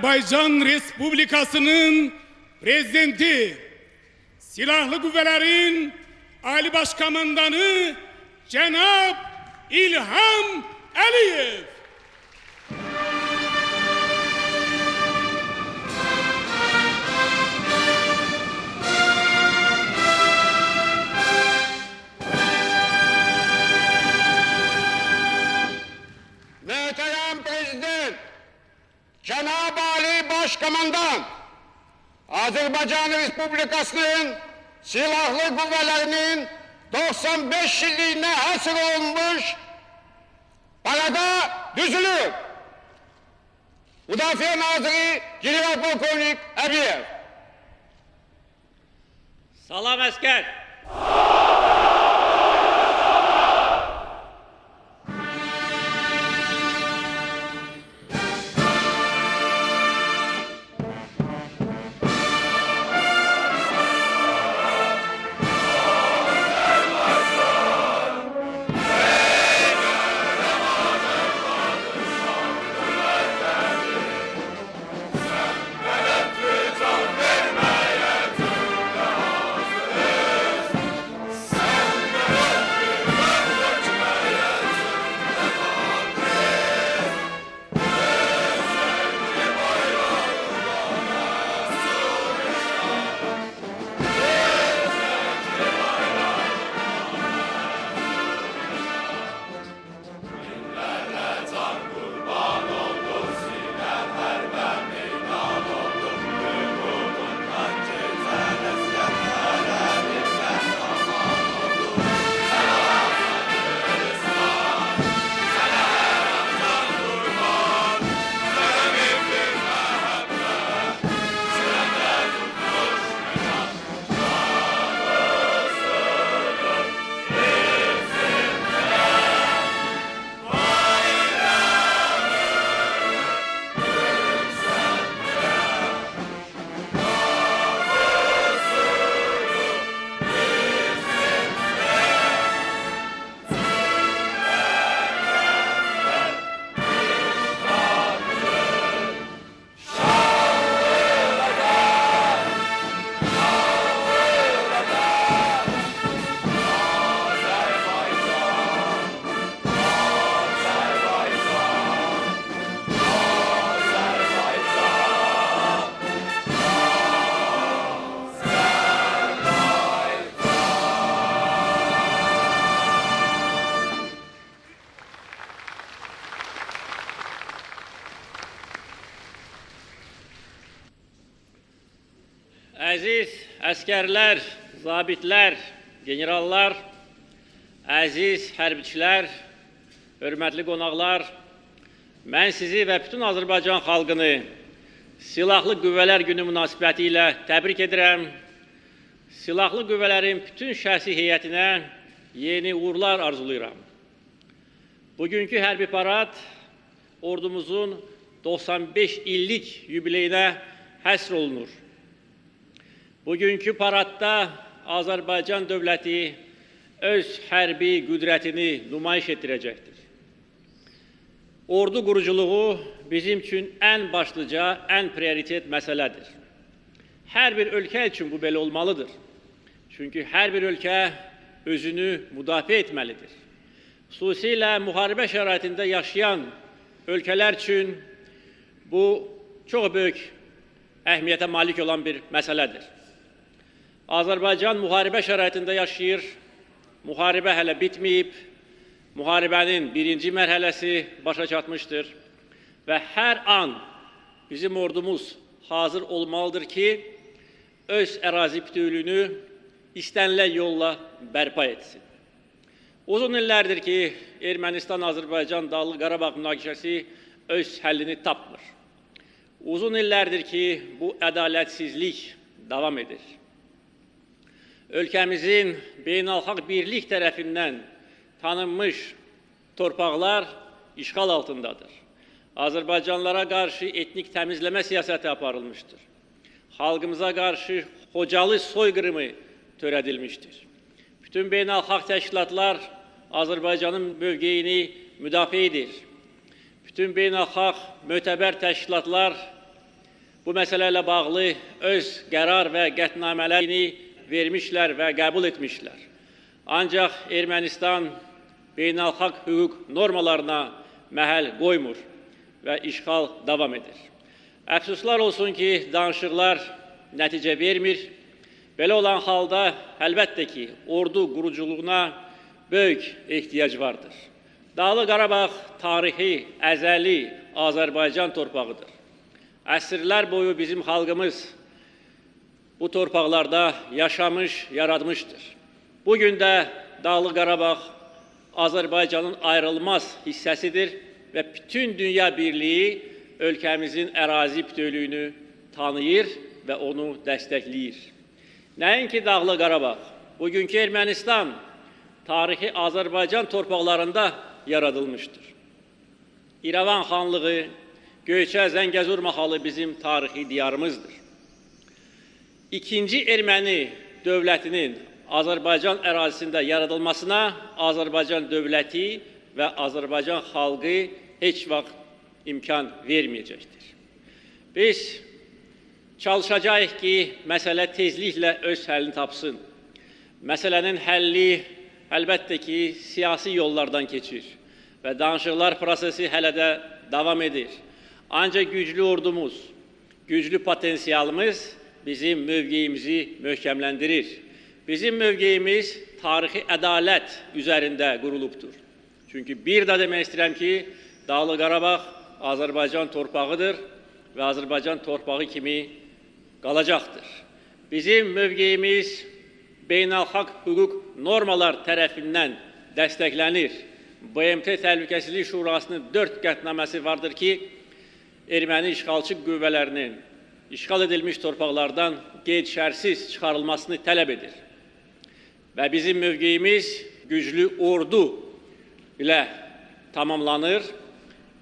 Azerbaycan Respublikası'nın prezidenti, Silahlı Kuvvetlerin Ali Başkomandanı Cenab İlham Aliyev. Muhterem Prezident, Cenab-ı Ali Başkomandan, Azerbaycan Respublikası'nın Silahlı Kuvvetlerinin 95 yıllığına hasıl olmuş parada düzülür. Müdafiə Nazırı General-Polkovnik Əbiyev. Salam əskər. Əziz əskərlər, zabitlər, generallar, əziz hərbiçilər, hörmətli qonaqlar, mən sizi və bütün Azərbaycan xalqını Silahlı Qüvvələr Günü münasibəti ilə təbrik edirəm. Silahlı Qüvvələrin bütün şəxsi heyətinə yeni uğurlar arzulayıram. Bugünkü hərbi parad ordumuzun 95 illik yubileyinə həsr olunur. Bugünkü paradda Azərbaycan dövləti öz hərbi qüdrətini nümayiş etdirəcəkdir. Ordu quruculuğu bizim üçün ən başlıca, ən prioritet məsələdir. Hər bir ölkə üçün bu belə olmalıdır. Çünki hər bir ölkə özünü müdafiə etməlidir. Xüsusilə müharibə şəraitində yaşayan ölkələr üçün bu çox böyük əhəmiyyətə malik olan bir məsələdir. Azərbaycan müharibə şəraitində yaşayır, müharibə hələ bitməyib, müharibənin birinci mərhələsi başa çatmışdır və hər an bizim ordumuz hazır olmalıdır ki, öz ərazi bütövlüyünü istənilən yolla bərpa etsin. Uzun illərdir ki, Ermənistan-Azərbaycan Dağlıq Qarabağ münaqişəsi öz həllini tapmır. Uzun illərdir ki, bu ədalətsizlik davam edir. Ölkəmizin beynəlxalq birlik tərəfindən tanınmış torpaqlar işğal altındadır. Azərbaycanlılara qarşı etnik təmizləmə siyasəti aparılmışdır. Xalqımıza qarşı Xocalı soyqırımı törədilmişdir. Bütün beynəlxalq təşkilatlar Azərbaycanın mövqeyini müdafiə edir. Bütün beynəlxalq mötəbər təşkilatlar bu məsələlə bağlı öz qərar və qətnamələrini vermişlər və qəbul etmişlər. Ancaq Ermənistan beynəlxalq hüquq normalarına məhəl qoymur və işğal davam edir. Əfsuslar olsun ki, danışıqlar nəticə vermir. Belə olan halda əlbəttə ki, ordu quruculuğuna böyük ehtiyac vardır. Dağlıq Qarabağ tarixi, əzəli Azərbaycan torpağıdır. Əsrlər boyu bizim xalqımız bu torpaqlarda yaşamış, yaratmışdır. Bugün də Dağlıq Qarabağ Azərbaycanın ayrılmaz hissəsidir və bütün dünya birliyi ölkəmizin ərazi bütövlüyünü tanıyır və onu dəstəkləyir. Nəinki Dağlıq Qarabağ, bugünkü Ermənistan tarixi Azərbaycan torpaqlarında yaradılmışdır. İrəvan xanlığı, Göyçə, Zəngəzur mahalı bizim tarixi diyarımızdır. İkinci erməni dövlətinin Azərbaycan ərazisində yaradılmasına Azərbaycan dövləti və Azərbaycan xalqı heç vaxt imkan verməyəcəkdir. Biz çalışacağıq ki, məsələ tezliklə öz həllini tapsın. Məsələnin həlli əlbəttə ki, siyasi yollardan keçir və danışıqlar prosesi hələ də davam edir. Ancaq güclü ordumuz, güclü potensialımız bizim mövqeyimizi möhkəmləndirir. Bizim mövqeyimiz tarixi ədalət üzərində qurulubdur. Çünki bir də demək istəyirəm ki, Dağlıq Qarabağ Azərbaycan torpağıdır və Azərbaycan torpağı kimi qalacaqdır. Bizim mövqeyimiz beynəlxalq hüquq normalar tərəfindən dəstəklənir. BMT Təhlükəsizlik Şurasının 4 qətnaməsi vardır ki, erməni işğalçı qüvvələrinin işğal edilmiş torpaqlardan qeyd-şərtsiz çıxarılmasını tələb edir. Və bizim mövqeyimiz güclü ordu ilə tamamlanır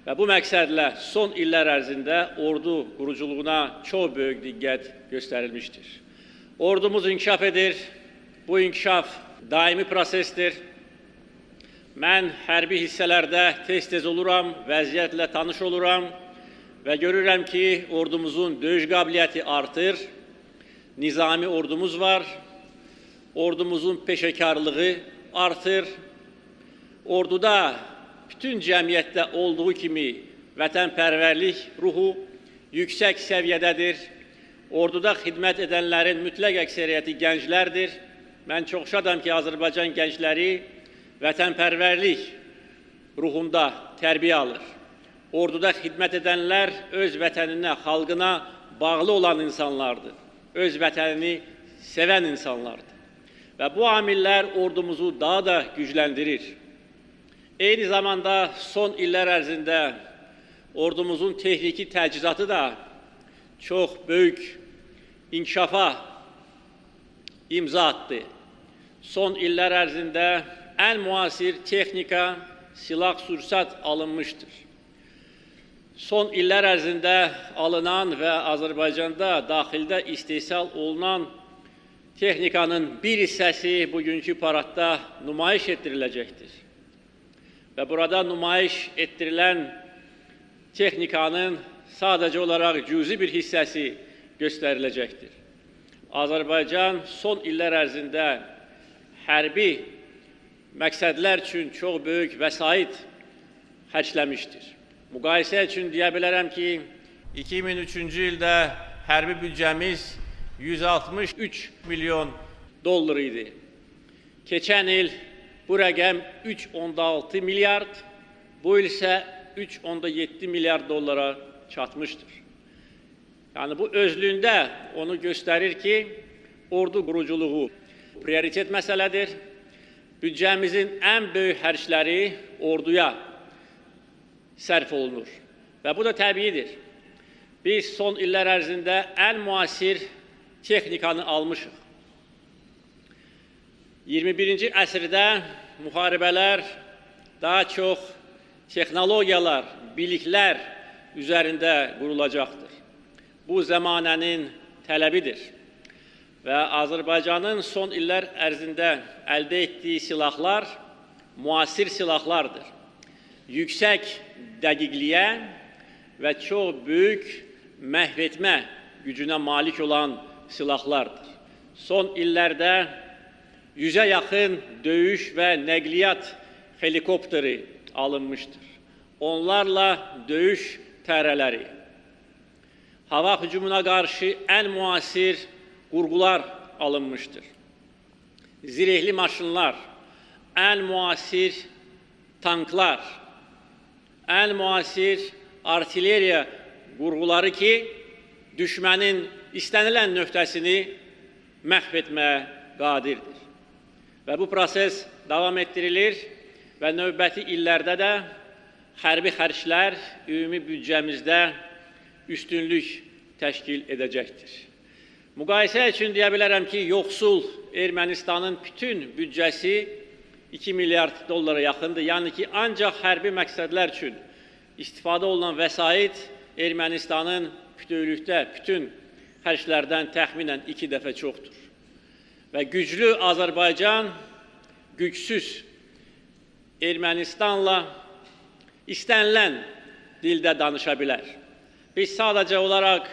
və bu məqsədlə son illər ərzində ordu quruculuğuna çox böyük diqqət göstərilmişdir. Ordumuz inkişaf edir, bu inkişaf daimi prosesdir. Mən hərbi hissələrdə tez-tez oluram, vəziyyətlə tanış oluram və görürəm ki, ordumuzun döyüş qabiliyyəti artır, nizami ordumuz var, ordumuzun peşəkarlığı artır, orduda bütün cəmiyyətdə olduğu kimi vətənpərvərlik ruhu yüksək səviyyədədir, orduda xidmət edənlərin mütləq əksəriyyəti gənclərdir. Mən çox şadam ki, Azərbaycan gəncləri vətənpərvərlik ruhunda tərbiyə alır. Orduda xidmət edənlər öz vətəninə, xalqına bağlı olan insanlardır, öz vətənini sevən insanlardır. Və bu amillər ordumuzu daha da gücləndirir. Eyni zamanda son illər ərzində ordumuzun texniki təchizatı da çox böyük inkişafa imza attı. Son illər ərzində ən müasir texnika, silah-sursat alınmışdır. Son illər ərzində alınan və Azərbaycanda daxildə istehsal olunan texnikanın bir hissəsi bugünkü paradda nümayiş etdiriləcəkdir. Və burada nümayiş etdirilən texnikanın sadəcə olaraq cüzi bir hissəsi göstəriləcəkdir. Azərbaycan son illər ərzində hərbi məqsədlər üçün çox böyük vəsait xərcləmişdir. Müqayisə üçün deyə bilərəm ki, 2003-cü ildə hərbi büdcəmiz 163 milyon dollar idi. Keçən il bu rəqəm 3,6 milyard, bu il isə 3,7 milyard dollara çatmışdır. Yəni bu özlüyündə onu göstərir ki, ordu quruculuğu prioritet məsələdir. Büdcəmizin ən böyük xərcləri orduya sərf olunur və bu da təbiidir. Biz son illər ərzində ən müasir texnikanı almışıq. 21-ci əsrdə müharibələr daha çox texnologiyalar, biliklər üzərində qurulacaqdır. Bu zəmanənin tələbidir və Azərbaycanın son illər ərzində əldə etdiyi silahlar müasir silahlardır. Yüksək dəqiqliyə və çox böyük məhv etmə gücünə malik olan silahlardır. Son illərdə 100'ə yaxın döyüş və nəqliyyat helikopteri alınmışdır. Onlarla döyüş tərələri, hava hücumuna qarşı ən müasir qurğular alınmışdır. Zirehli maşınlar, ən müasir tanklar, ən müasir artilleriya qurğuları ki, düşmənin istənilən nöqtəsini məhv etməyə qadirdir. Və bu proses davam etdirilir və növbəti illərdə də hərbi xərclər ümumi büdcəmizdə üstünlük təşkil edəcəkdir. Müqayisə üçün deyə bilərəm ki, yoxsul Ermənistanın bütün büdcəsi 2 milyard dollara yaxındır. Yəni ki, ancaq hərbi məqsədlər üçün istifadə olunan vəsait Ermənistanın bütövlükdə bütün xərclərdən təxminən 2 dəfə çoxdur. Və güclü Azərbaycan gücsüz Ermənistanla istənilən dildə danışa bilər. Biz sadəcə olaraq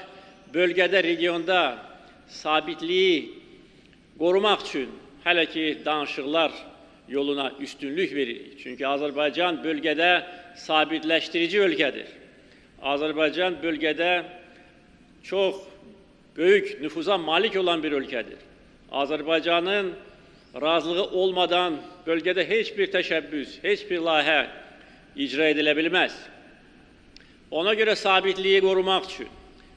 bölgədə, regionda sabitliyi qorumaq üçün hələ ki danışıqlar yoluna üstünlük veririk. Çünki Azərbaycan bölgədə sabitləşdirici ölkədir. Azərbaycan bölgədə çox böyük nüfuza malik olan bir ölkədir. Azərbaycanın razılığı olmadan bölgədə heç bir təşəbbüs, heç bir layihə icra edilə bilməz. Ona görə sabitliyi qorumaq üçün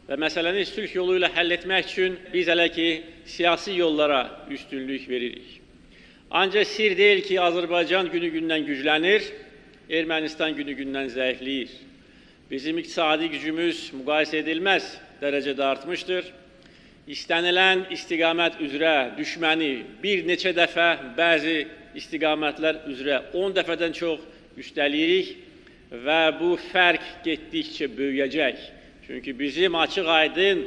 və məsələni sülh yolu ilə həll etmək üçün biz hələ ki siyasi yollara üstünlük veririk. Ancaq sir deyil ki, Azərbaycan günü-gündən güclənir, Ermənistan günü-gündən zəifləyir. Bizim iqtisadi gücümüz müqayisə edilməz dərəcədə artmışdır. İstənilən istiqamət üzrə düşməni bir neçə dəfə, bəzi istiqamətlər üzrə 10 dəfədən çox üstəliyirik və bu fərq getdikcə böyüyəcək. Çünki bizim açıq-aydın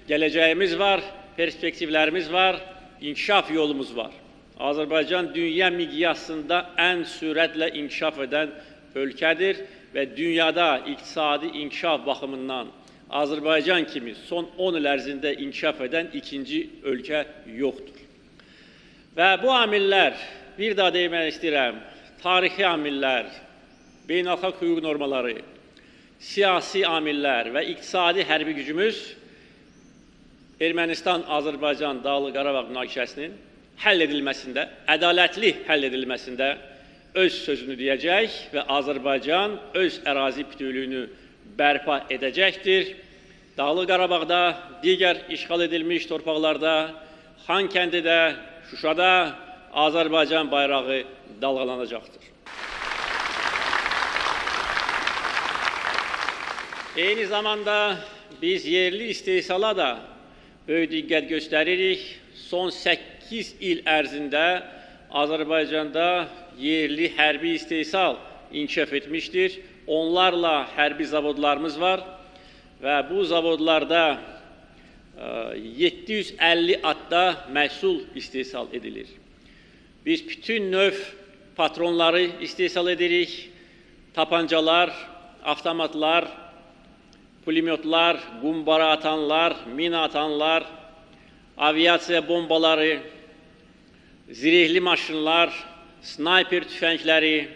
gələcəyimiz var, perspektivlərimiz var, inkişaf yolumuz var. Azərbaycan dünya miqyasında ən sürətlə inkişaf edən ölkədir və dünyada iqtisadi inkişaf baxımından Azərbaycan kimi son 10 il ərzində inkişaf edən ikinci ölkə yoxdur. Və bu amillər, bir daha demək istəyirəm, tarixi amillər, beynəlxalq hüquq normaları, siyasi amillər və iqtisadi hərbi gücümüz Ermənistan-Azərbaycan Dağlıq Qarabağ münaqişəsinin həll edilməsində, ədalətli həll edilməsində öz sözünü deyəcək və Azərbaycan öz ərazi bütövlüyünü bərpa edəcəkdir. Dağlıq Qarabağda, digər işğal edilmiş torpaqlarda, Xankəndidə, Şuşada Azərbaycan bayrağı dalğalanacaqdır. Eyni zamanda biz yerli istehsala da böyük diqqət göstəririk. Son 8 il ərzində Azərbaycanda yerli hərbi istehsal inkişaf etmişdir. Onlarla hərbi zavodlarımız var və bu zavodlarda 750 adda məhsul istehsal edilir. Biz bütün növ patronları istehsal edirik, tapancalar, avtomatlar, pulemyotlar, qumbara atanlar, mina atanlar, aviasiya bombaları, zirehli maşınlar, snayper tüfəngləri,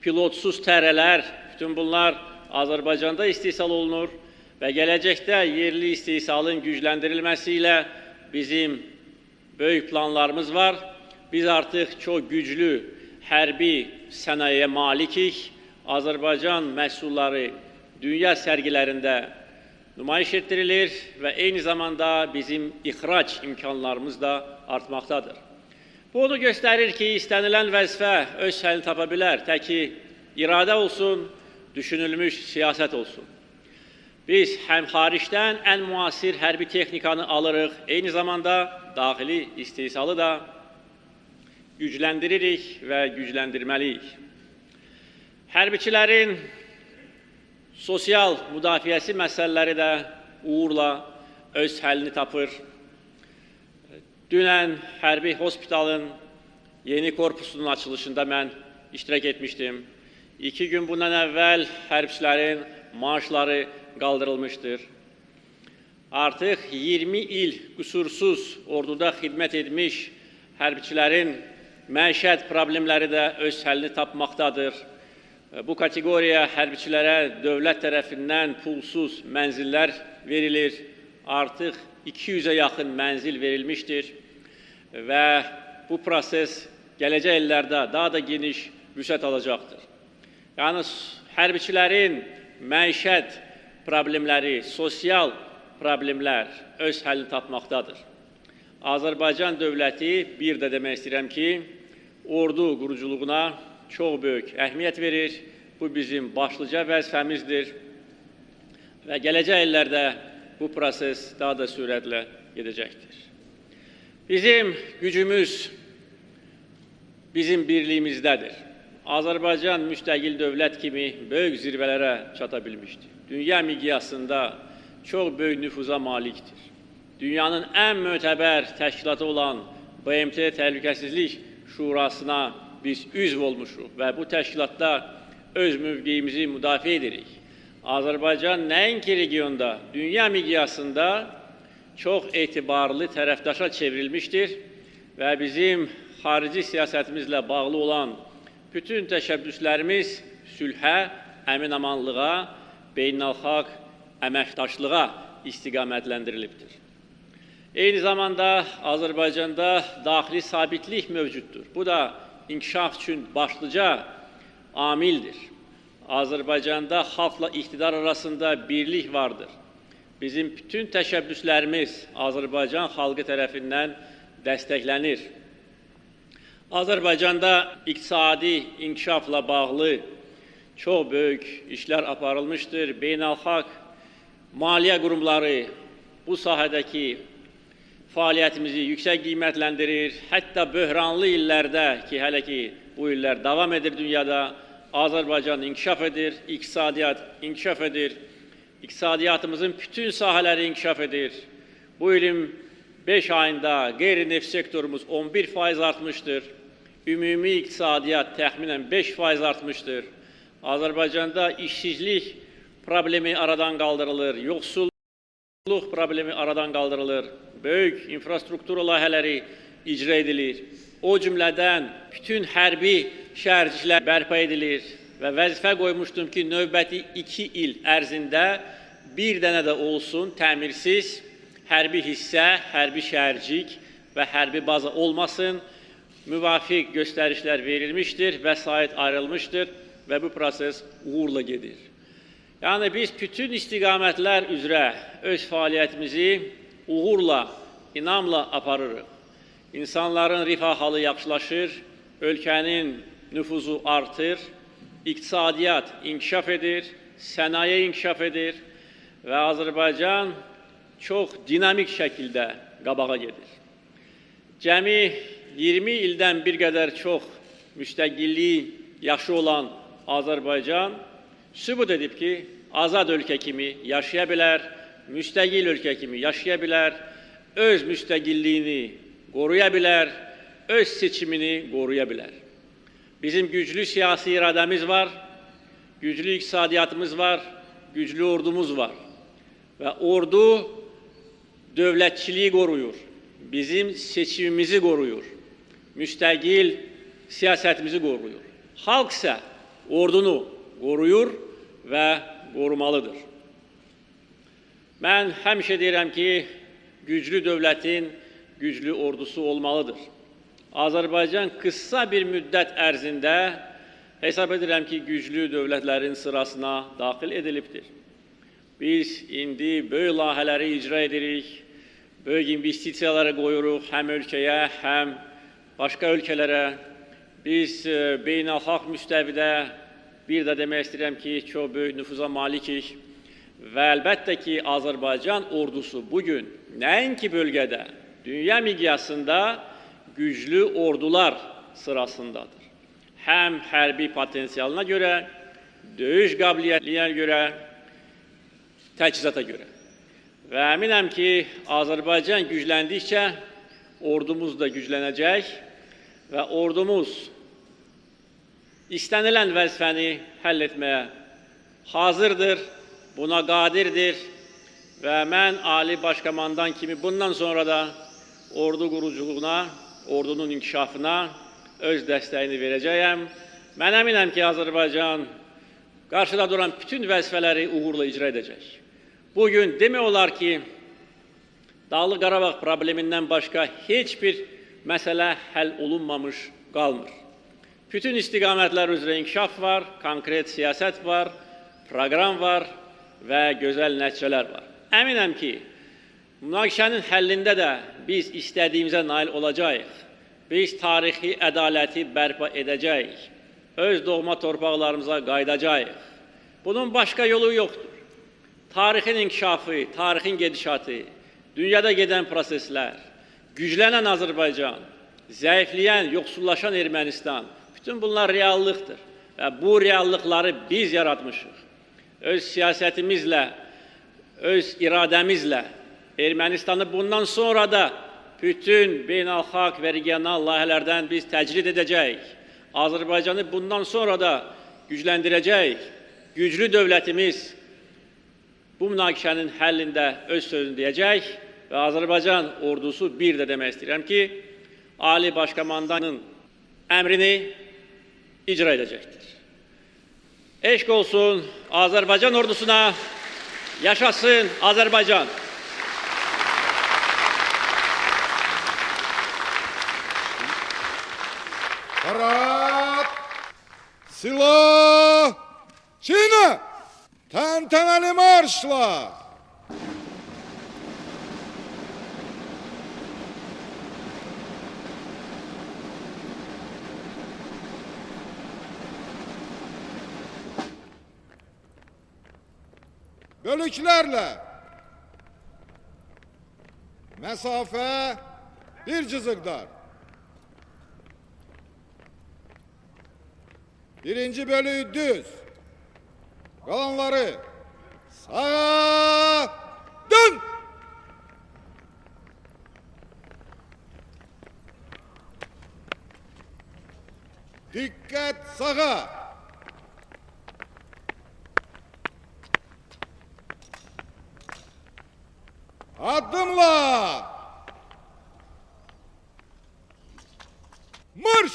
pilotsuz tərələr, bütün bunlar Azərbaycanda istehsal olunur və gələcəkdə yerli istehsalın gücləndirilməsi ilə bizim böyük planlarımız var. Biz artıq çox güclü hərbi sənayeyə malikik. Azərbaycan məhsulları dünya sərgilərində nümayiş etdirilir və eyni zamanda bizim ixrac imkanlarımız da artmaqdadır. Bu onu göstərir ki, istənilən vəzifə öz həllini tapa bilər. Təki iradə olsun, düşünülmüş siyasət olsun. Biz həm xaricdən ən müasir hərbi texnikanı alırıq, eyni zamanda daxili istehsalı da gücləndiririk və gücləndirməliyik. Hərbiçilərin sosial müdafiəsi məsələləri də uğurla öz həllini tapır. Dünən hərbi hospitalın yeni korpusunun açılışında mən iştirak etmişdim. 2 gün bundan əvvəl hərbçilərin maaşları qaldırılmışdır. Artıq 20 il qüsursuz orduda xidmət etmiş hərbiçilərin məişət problemləri də öz həllini tapmaqdadır. Bu kateqoriya hərbiçilərə dövlət tərəfindən pulsuz mənzillər verilir. Artıq 200-ə yaxın mənzil verilmişdir və bu proses gələcək illərdə daha da geniş vüsət alacaqdır. Yəni, hərbiçilərin məişət problemləri, sosial problemlər öz həllini tapmaqdadır. Azərbaycan dövləti bir də demək istəyirəm ki, ordu quruculuğuna çox böyük əhəmiyyət verir. Bu bizim başlıca vəzifəmizdir və gələcək illərdə bu proses daha da sürətlə gedəcəkdir. Bizim gücümüz bizim birliyimizdədir. Azərbaycan müstəqil dövlət kimi böyük zirvələrə çata bilmişdir. Dünya miqyasında çox böyük nüfuza malikdir. Dünyanın ən mötəbər təşkilatı olan BMT Təhlükəsizlik Şurasına biz üzv olmuşuq və bu təşkilatda öz mövqeyimizi müdafiə edirik. Azərbaycan nəinki regionda, dünya miqyasında çox etibarlı tərəfdaşa çevrilmişdir və bizim xarici siyasətimizlə bağlı olan bütün təşəbbüslərimiz sülhə, əmin-amanlığa, beynəlxalq əməkdaşlığa istiqamətləndirilibdir. Eyni zamanda Azərbaycanda daxili sabitlik mövcuddur. Bu da inkişaf üçün başlıca amildir. Azərbaycanda xalqla iqtidar arasında birlik vardır. Bizim bütün təşəbbüslərimiz Azərbaycan xalqı tərəfindən dəstəklənir. Azərbaycanda iqtisadi inkişafla bağlı çox böyük işlər aparılmışdır. Beynəlxalq maliyyə qurumları bu sahədəki fəaliyyətimizi yüksək qiymətləndirir. Hətta böhranlı illərdə ki, hələ ki bu illər davam edir dünyada, Azərbaycan inkişaf edir, iqtisadiyyat inkişaf edir, iqtisadiyyatımızın bütün sahələri inkişaf edir. Bu ilin 5 ayında qeyri-neft sektorumuz 11% artmışdır, ümumi iqtisadiyyat təxminən 5% artmışdır. Azərbaycanda işsizlik problemi aradan qaldırılır, yoxsulluq problemi aradan qaldırılır, böyük infrastruktura layihələri icra edilir. O cümlədən bütün hərbi şəhərciklər bərpa edilir və vəzifə qoymuşdum ki, növbəti 2 il ərzində bir dənə də olsun təmirsiz hərbi hissə, hərbi şəhərcik və hərbi baza olmasın. Müvafiq göstərişlər verilmişdir, vəsait ayrılmışdır və bu proses uğurla gedir. Yəni, biz bütün istiqamətlər üzrə öz fəaliyyətimizi uğurla, inamla aparırıq. İnsanların rifah halı yaxşılaşır, ölkənin nüfuzu artır, iqtisadiyyat inkişaf edir, sənaye inkişaf edir və Azərbaycan çox dinamik şəkildə qabağa gedir. Cəmi 20 ildən bir qədər çox müstəqilliyi yaşı olan Azərbaycan sübut edib ki, azad ölkə kimi yaşaya bilər, müstəqil ölkə kimi yaşaya bilər, öz müstəqilliyini qoruya bilər, öz seçimini qoruya bilər. Bizim güclü siyasi iradəmiz var, güclü iqtisadiyyatımız var, güclü ordumuz var və ordu dövlətçiliyi qoruyur, bizim seçimimizi qoruyur, müstəqil siyasətimizi qoruyur. Xalq isə ordunu qoruyur və qorumalıdır. Mən həmişə deyirəm ki, güclü dövlətin güclü ordusu olmalıdır. Azərbaycan qısa bir müddət ərzində hesab edirəm ki, güclü dövlətlərin sırasına daxil edilibdir. Biz indi böyük layihələri icra edirik, böyük investisiyaları qoyuruq həm ölkəyə, həm başqa ölkələrə. Biz beynəlxalq müstəvidə bir də demək istəyirəm ki, çox böyük nüfuza malikik və əlbəttə ki, Azərbaycan ordusu bugün nəinki bölgədə, dünya miqyasında güclü ordular sırasındadır. Həm hərbi potensialına görə, döyüş qabiliyyətinə görə, təchizata görə. Və əminəm ki, Azərbaycan gücləndikcə ordumuz da güclənəcək və ordumuz istənilən vəzifəni həll etməyə hazırdır, buna qadirdir və mən Ali Başkomandan kimi bundan sonra da ordu quruculuğuna, ordunun inkişafına öz dəstəyini verəcəyəm. Mən əminəm ki, Azərbaycan qarşıda duran bütün vəzifələri uğurla icra edəcək. Bugün demək olar ki, Dağlıq Qarabağ problemindən başqa heç bir məsələ həll olunmamış qalmır. Bütün istiqamətlər üzrə inkişaf var, konkret siyasət var, proqram var və gözəl nəticələr var. Əminəm ki, münaqişənin həllində də biz istədiyimizə nail olacağıq. Biz tarixi ədaləti bərpa edəcəyik. Öz doğma torpaqlarımıza qayıdacağıq. Bunun başqa yolu yoxdur. Tarixin inkişafı, tarixin gedişatı, dünyada gedən proseslər, güclənən Azərbaycan, zəifləyən, yoxsullaşan Ermənistan, bütün bunlar reallıqdır və bu reallıqları biz yaratmışıq. Öz siyasətimizlə, öz iradəmizlə Ermənistanı bundan sonra da bütün beynəlxalq və regional layihələrdən biz təcrid edəcəyik. Azərbaycanı bundan sonra da gücləndirəcəyik. Güclü dövlətimiz bu münaqişənin həllində öz sözünü deyəcək və Azərbaycan ordusu bir də demək istəyirəm ki, Ali Başkomandanın əmrini icra edəcəkdir. Eşq olsun Azərbaycan ordusuna, yaşasın Azərbaycan! Parat! Silah! Çiğne! Tantaneli marşla! Bölüklerle mesafe bir cızıkdar. Birinci bölüğü düz. Kalanları sağa dön. Dikkat sağa. Adımla. Marş.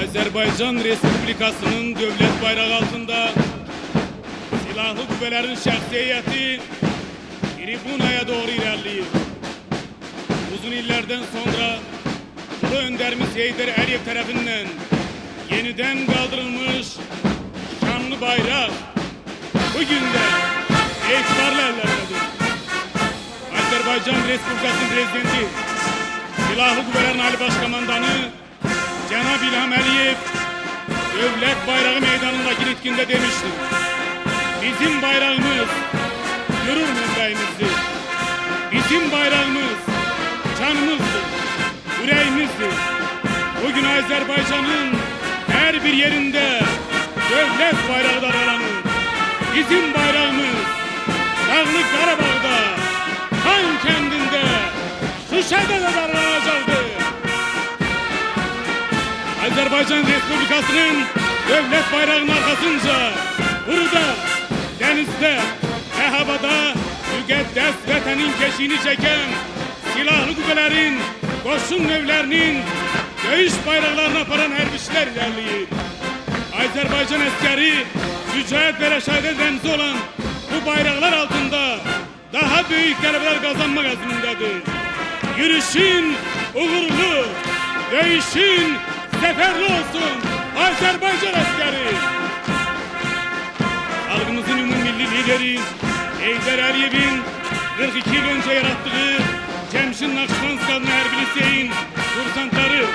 Azerbaycan Respublikası'nın devlet bayrağı altında silahlı kuvvetlerin şahsiyeti tribunaya doğru ilerliyor. Uzun illerden sonra Ulu Önderimiz Heydar Aliyev tarafından yeniden kaldırılmış şanlı bayrak bugün de itibarlı ellerdedir. Azerbaycan Respublikası'nın prezidenti, silahlı kuvvetlerin Ali Başkomandanı Cenab-ı İlham Aliyev devlet bayrağı meydanındaki litkinde demiştir. Bizim bayrağımız gurur menbeimizdir. Bizim bayrağımız canımızdır, yüreğimizdir. Bugün Azerbaycan'ın her bir yerinde devlet bayrağı daralanır. Bizim bayrağımız Dağlıq Qarabağ'da, Han kendinde, Şuşa'da da daralanacaktır. Azerbaycan Respublikası'nın devlet bayrağının arkasınca burada, denizde ve havada müqəddəs vətənin keşiğini çeken silahlı kuvvetlerin, koşun evlerinin döyüş bayraklarına aparan hərbiçilər ilerleyir. Azerbaycan askeri şücaət ve reşadet remzi olan bu bayraklar altında daha büyük qələbələr kazanmak azmindedir. Yürüyüşün uğurlu, döyüşün zaferli olsun Azerbaycan askeri. Halkımızın ümumi lideri Heydar Aliyev'in 42 yıl önce yarattığı Cemşin Nakşivanskalı'nın Erbil Liseyi'nin kursantları,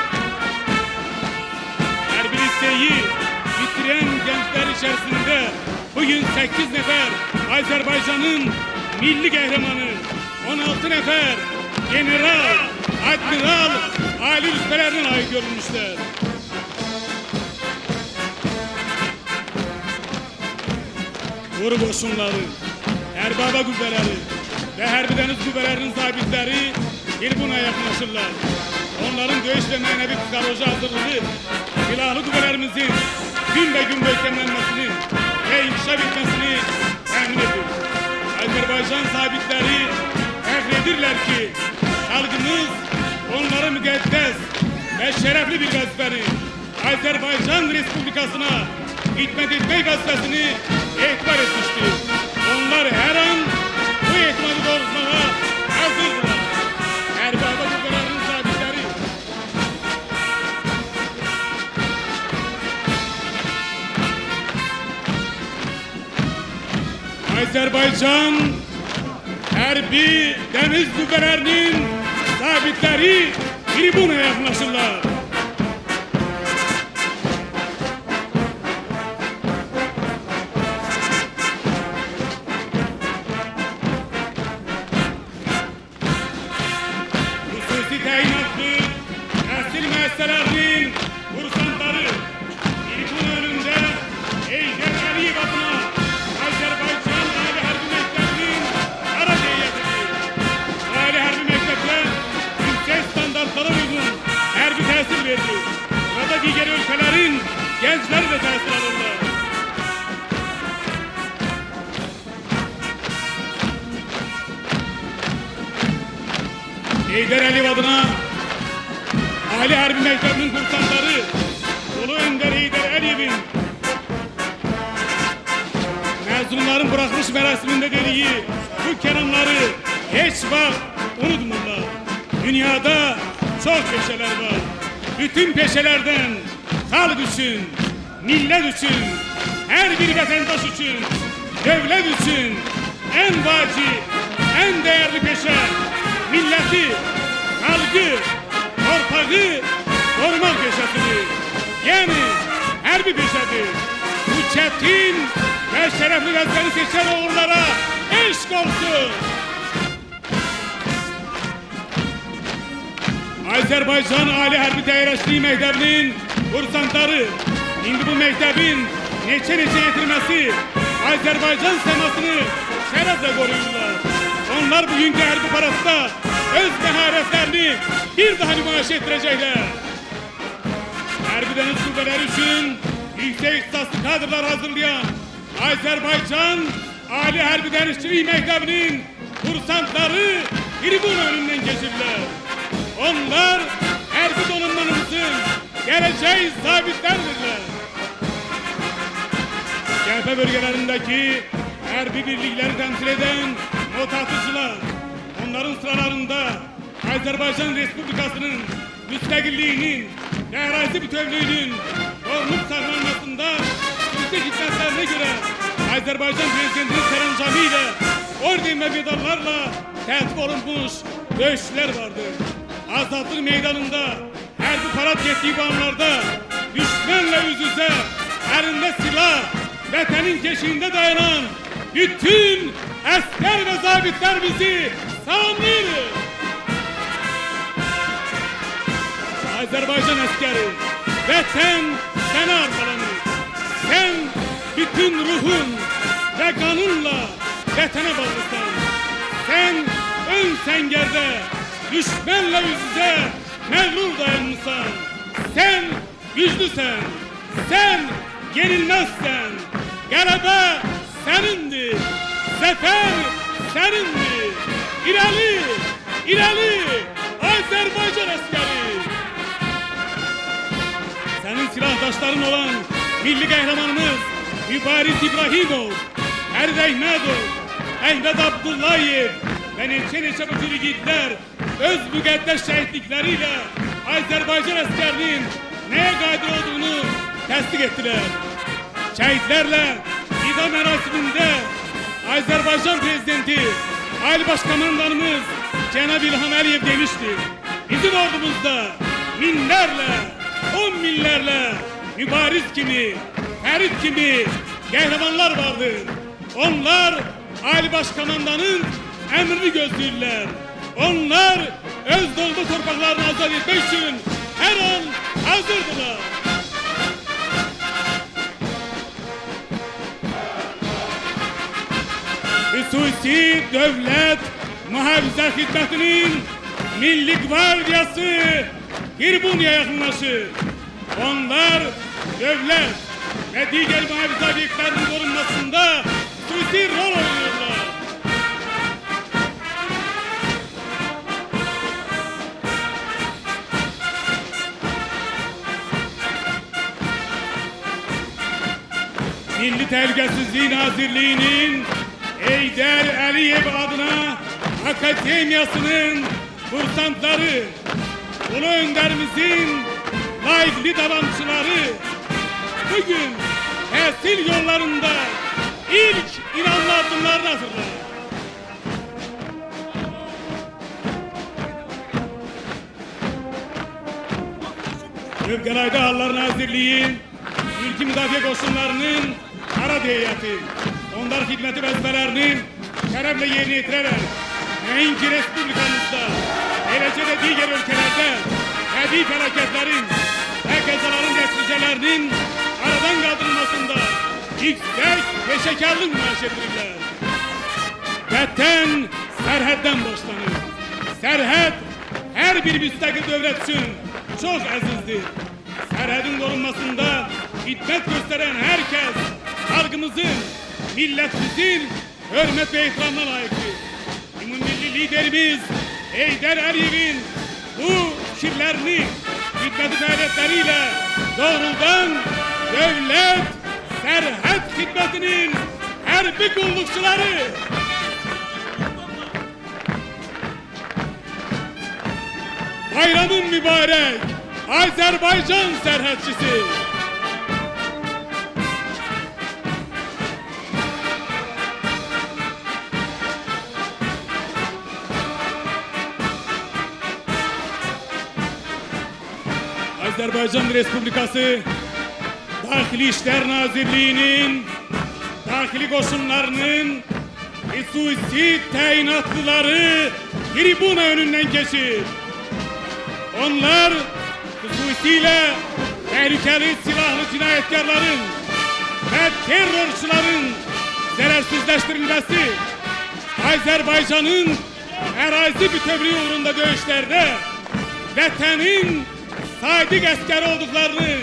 Erbil Liseyi bitiren gençler içerisinde bugün 8 nefer Azerbaycan'ın milli kahramanı, 16 nefer general, admiral, ali rütbelerine layık görülmüşler. Koru boşunları, erbaba kuvveleri ve Hərbi Dəniz Qüvvələrinin zabitləri tribuna yaxınlaşırlar. Onların döyüş ve manevi psikoloji hazırlığı silahlı qüvvələrimizin gün möhkəmlənməsini ve inkişaf etmesini təmin edir. Azərbaycan zabitləri fəxr edirlər ki, xalqımız onlara müqəddəs ve şərəfli bir vəzifəni Azərbaycan Respublikasına hizmet etmək vəzifəsini etibar etmiştir. Onlar her an bu etibarı doğrultmağa hazırdırlar. Hərbi Hava Qüvvələrinin zabitləri Azerbaycan Hərbi Dəniz Qüvvələrinin zabitləri tribunaya yaxınlaşırlar. Xüsusi təyinatlı təhsil müəssisələrinin kursantları tribun önündə Heydər Əliyev adına Azərbaycan Ali Hərbi Məktəbinin ara heyətidir. Ali Hərbi Məktəbdə yüksək standartlara uyğun hərbi təhsil verilir. Burada digər ölkələrin gəncləri də təhsil alırlar. Heydər Əliyev adına Ali Hərbi Məktəbinin kursantları Ulu Önder Heydər Əliyevin mezunların bırakmış merasiminde dediği bu kelamları hiç vaxt unutmurlar. Dünyada çok peşeler var. Bütün peşelerden halk için, millet için, her bir vatandaş için, devlet için en vacip, en değerli peşe milleti, halkı, torpağı korumak peşesidir. Yani her bir peşedir. Bu çetin ve şerefli vazifeni seçen oğullara eşk olsun. Azerbaycan Ali Hərbi Təyyarəçiliyi Məktəbinin kursantları indi bu məktəbin neçə yetirməsi Azerbaycan səmasını şərəflə qoruyurlar. Onlar bugünkü hərbi paradda öz məharətlərini bir daha nümayiş etdirəcəklər. Hərbi Dəniz Qüvvələri üçün yüksək ixtisaslı kadrlar hazırlayan Azerbaycan Ali Hərbi Dənizçilik Məktəbinin kursantları tribun önünden geçirdiler. Onlar hərbi donanmanımızın geleceği zabitlerdirler. Cəbhə bölgelerindeki hərbi birlikleri temsil eden notatıcılar, onların sıralarında Azerbaycan Respublikası'nın müstakilliğinin ve arazi bütünlüğünün korunup saklanmasında yüksek hizmetlerine göre Azerbaycan Prezidentinin serencamıyla orden ve medallarla tertip olunmuş dövüşçüler vardır. Azadlık meydanında hərbi parad gettiği bu anlarda düşmanla yüz yüze elinde silah vatanın keşiğinde dayanan bütün asker ve zabitler bizi salamlıyor. Azerbaycan askeri, vatan sana arkalanır. Sen bütün ruhun ve kanunla vatana bağlısın. Sen ön sengerde düşmanla yüz yüze mağrur dayanmışsan. Sen güçlüsen, sen yenilmezsen. Galebe senindir, zafer senindir. İleri, ileri Azerbaycan askeri. Senin silahdaşların olan milli kahramanımız Mübariz İbrahimov, Erd Əhmədov, Əhməd Abdullayev ve neçə bu tür yiğitler öz müqəddəs şəhidlikleriyle Azerbaycan askerinin neye qadir olduğunu təsdiq ettiler. Şəhidlərlə vida mərasimində Azerbaycan Prezidenti Ali Başkomandanımız Cenab-ı İlham Əliyev demiştir. Bizim ordumuzda minlərlə, 10 minlərlə Mübariz kimi, Ferit gibi kahramanlar vardır. Onlar Ali Başkomandanın emrini gözlüyorlar. Onlar öz dolma torpaklarını azad etmek için her an hazırdılar. Xüsusi dövlət muhafaza hizmetinin Milli Gvardiyası Tribuna'ya yakınlaşır. Onlar devlet ve diğer muhafaza obyektlerinin korunmasında hususi rol oynuyorlar. Milli Təhlükəsizlik Nazirliğinin Heydər Əliyev adına Akademiyasının kursantları, Ulu Önderimizin layıklı davranışçıları bugün tahsil yollarında ilk inanlı adımlarını hazırlar. Fevkalade Hallar Nazirliği, Mülki Müdafiə Koşunlarının Arad heyeti, onlar hizmeti vəzifələrini şərəflə yerinə yetirərək, nəinki Respublikamızda, eləcə də digər ölkələrdə təbii fəlakətlərin və qəzaların nəticələrinin aradan qaldırılmasında yüksək peşəkarlıq nümayiş etdirirlər. Vətən sərhəddən başlanır. Sərhəd hər bir müstəqil dövlət üçün çox əzizdir. Sərhədin korunmasında hizmet gösteren herkes halkımızın, milletimizin hürmet ve ehtiramına layıktır. Milli liderimiz Heydər Əliyev'in bu fikirlerini hizmet faaliyetleriyle doğrudan devlet sərhəd hizmetinin hərbi kullukçuları bayramın mübarek Azerbaycan sərhədçisi. Azerbaycan Respublikası Daxili İşler Nazirliği'nin daxili koşunlarının hususi təyinatlıları tribuna önünden geçir. Onlar hususiyle tehlikeli silahlı cinayetkarların ve terörçülerin zararsızlaştırılması, Azerbaycan'ın arazi bütövlüğü uğrunda dövüşlerde vatanın sadık asker olduklarını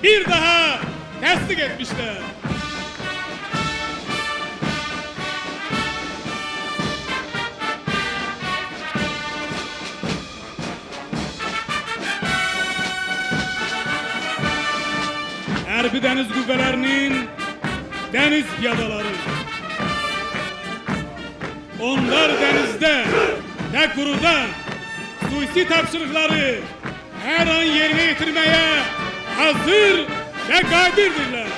bir daha tasdik etmişler. Hərbi Dəniz Qüvvələrinin dəniz piyadaları. Onlar dənizdə və quruda xüsusi tapşırıqları hər an yerinə yetirməyə hazır və qadirdirlər.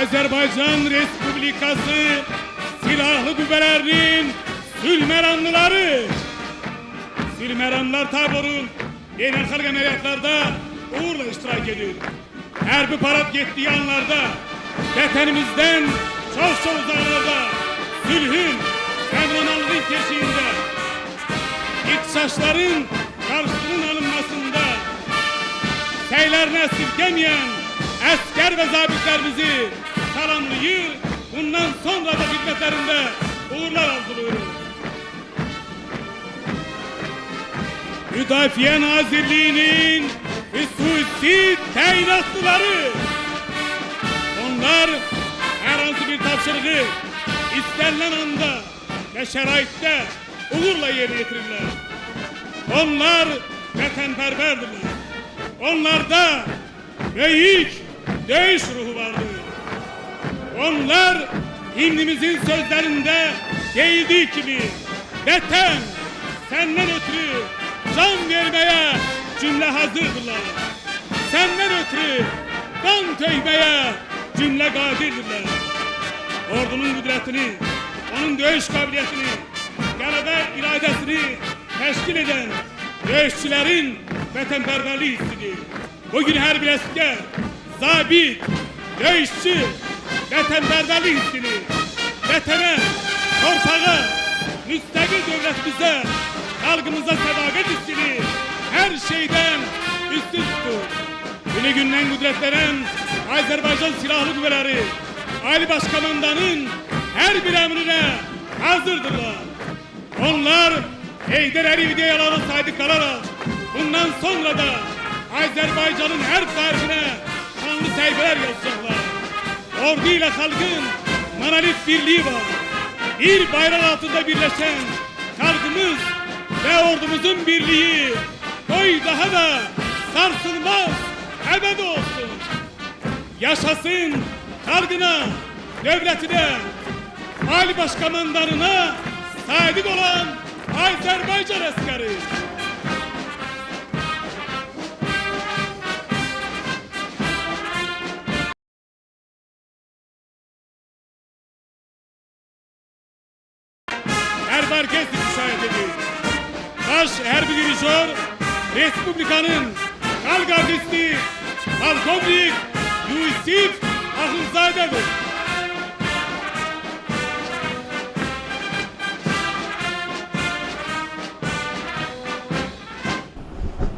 Azərbaycan Respublikası Silahlı Qüvvələrinin Sülməranlıları, Sülməranlar taborun beynəlxalq əməliyyatlarda uğurla iştirak edir. Hərbi parad getdiyi anlarda vətənimizdən çox uzaqlarda sülhün, qəmranalığın keşiyində İqtisaçların karşısının alınmasında səylərini əsirgəməyən əskər və zabitlərimizi salamlayır, bundan sonra da xidmətlərində uğurlar arzuluyoruz. Müdafiə Nazirliğinin hususi təyinatlıları, onlar hər hansı bir tapşırığı istenilen anda ve şəraitdə uğurla yerine getirirler. Onlar vətənpərverdirlər. Onlarda büyük döyüş ruhu vardır. Onlar himnimizin sözlerinde deyildiği gibi vətən senden ötürü can vermeye cümle hazırdırlar. Senden ötürü kan töymeye cümle qadirdirlər. Ordunun qüdrətini, onun döyüş kabiliyetini, qələbə iradəsini təşkil eden döyüşçülerin vətənpərvərliyi hissidir. Bugün her bir asker, zabit, döyüşçü, vətənpərvərlik hissini, vətənə, torpağa, müstəqil dövlətimizə, halkımıza sədaqət hissini her şeyden üstün tutur. Günü gündən qüdrətlənən Azerbaycan Silahlı Qüvvələri Ali Başkomandanın her bir emrine hazırdırlar. Onlar Heydar Əliyev ideyaları saydık kalarak bundan sonra da Azerbaycan'ın her tarihine şanlı sayfeler yazacaklar. Ordu ile halkın monolit birliği var. Bir bayrak altında birleşen halkımız ve ordumuzun birliği koy daha da sarsılmaz ebed olsun. Yaşasın halkına, devletine, Ali Başkomandanına sadık olan Azerbaycan askeri. Her merkez müşahede ediyor. Baş Herbi Dirijör, Respublikanın Halk Artisti, Polkovnik Yusif Ahunzade'dir.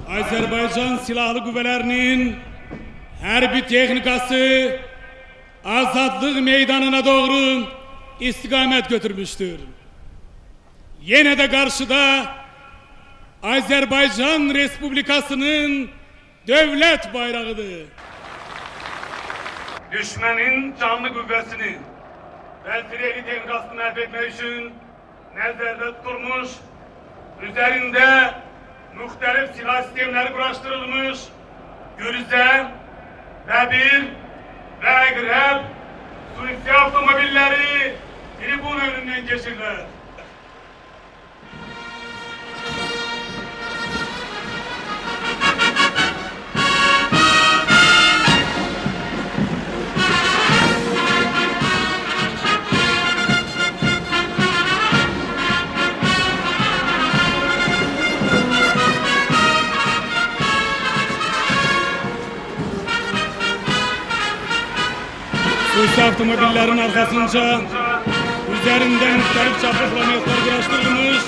Azerbaycan Silahlı Kuvvetleri'nin hərbi texnikası azadlık meydanına doğru istikamet götürmüştür. Yine de karşıda Azerbaycan Respublikası'nın devlet bayrağıdır. Düşmanın canlı kuvvesini ve sireli tehlikasını mahvetmek için nezarda tutulmuş, üzerinde muhtelif silah sistemleri kuruşturulmuş, Gürze, Bebir ve Egreb, Suisi otomobilleri tribun önünden geçirler. Suisi otomobillerin arkasınca üzerinden muhtelif çaplı kilometreler uğraştırılmış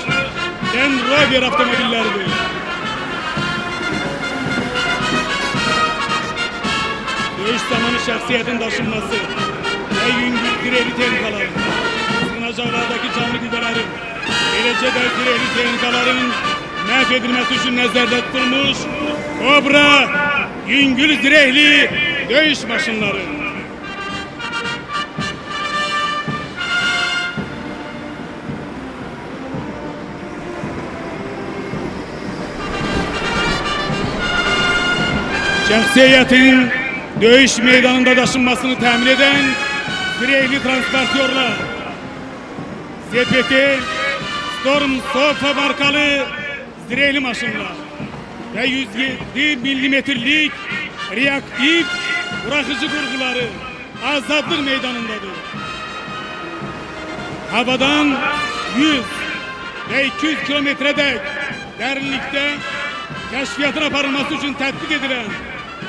Land Rover otomobilleridir. Dövüş zamanı şahsiyetin taşınması ve yüngül direli tehlikaların, sığınacaklardaki canlı güvelerin, gelece de direli tehlikaların mahvedilmesi için nezarda tutulmuş Kobra, yüngül zirehli dövüş maşınları. Şahsiyetin dövüş meydanında taşınmasını temin eden zirehli transportörler, ZPT, Storm Sofa markalı zirehli maşınlar ve 107 milimetrelik reaktif bırakıcı kurguları azadlık meydanındadır. Havadan 100 ve 200 kilometredek derinlikte keşfiyatın aparılması için tatbik edilen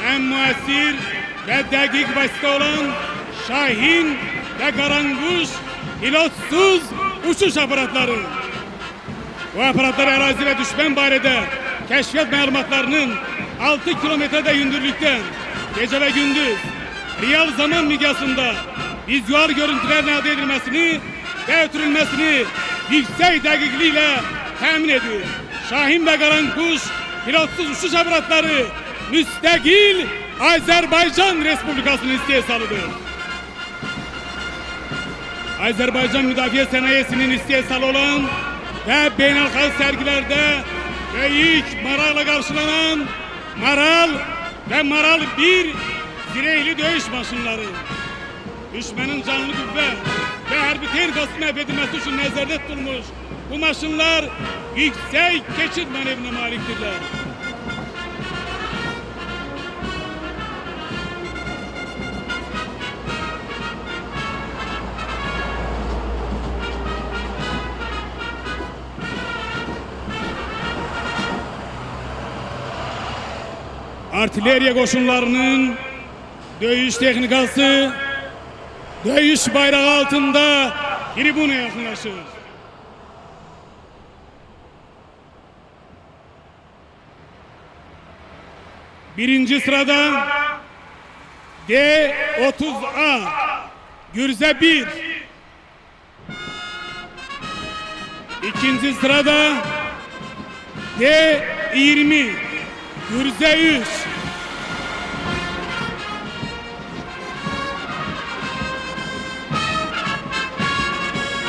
en müessir ve dakik vasıta olan Şahin ve Karanguş pilotsuz uçuş aparatları. Bu aparatlar arazi ve düşman barede keşfiyat malumatlarının 6 kilometrede yündürlükten gece ve gündüz real zaman miqyasında vizual görüntülerin elde edilmesini ve ötürülmesini yüksek dakikliğiyle temin ediyor. Şahin ve Karanguş pilotsuz uçuş aparatları müstakil Azerbaycan Respublikası'nın istihsalıdır. Azerbaycan müdafiye sanayisinin istihsalı olan ve beynelhalk sergilerde ve ilk Maral'la karşılanan Maral ve Maral 1 zirehli dövüş maşınları. Düşmanın canlı kuvve ve harbi tehlikasını mahvedilmesi için nezarda tutulmuş bu maşınlar yüksek geçit manevrine maliktirler. Artilleriya koşunlarının dövüş teknikası dövüş bayrağı altında tribuna yakınlaşır. Birinci sırada D30A Gürze 1, İkinci sırada D20 Gürze 3.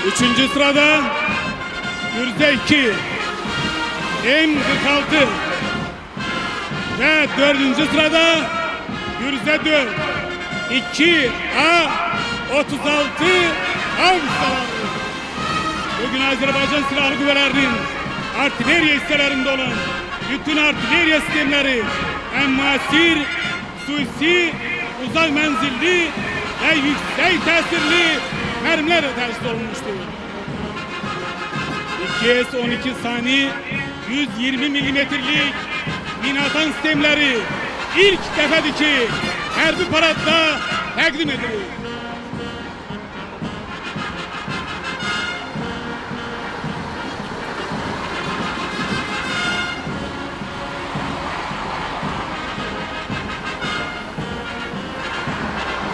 Üçüncü sırada Gürze 2 M46 ve dördüncü sırada Gürze 4 2A 36 Avsalar. Bugün Azerbaycan Silahlı Kuvvetleri'nin artileriye hisselerinde olan bütün artileriye sistemleri emmasir, suisi, uzak menzilli ve yüksek tesirli mermilerle teşhis olunmuştur. 2S-12 Sani 120 milimetrelik minatan sistemleri ilk defedeki harbi paradda takdim edilir.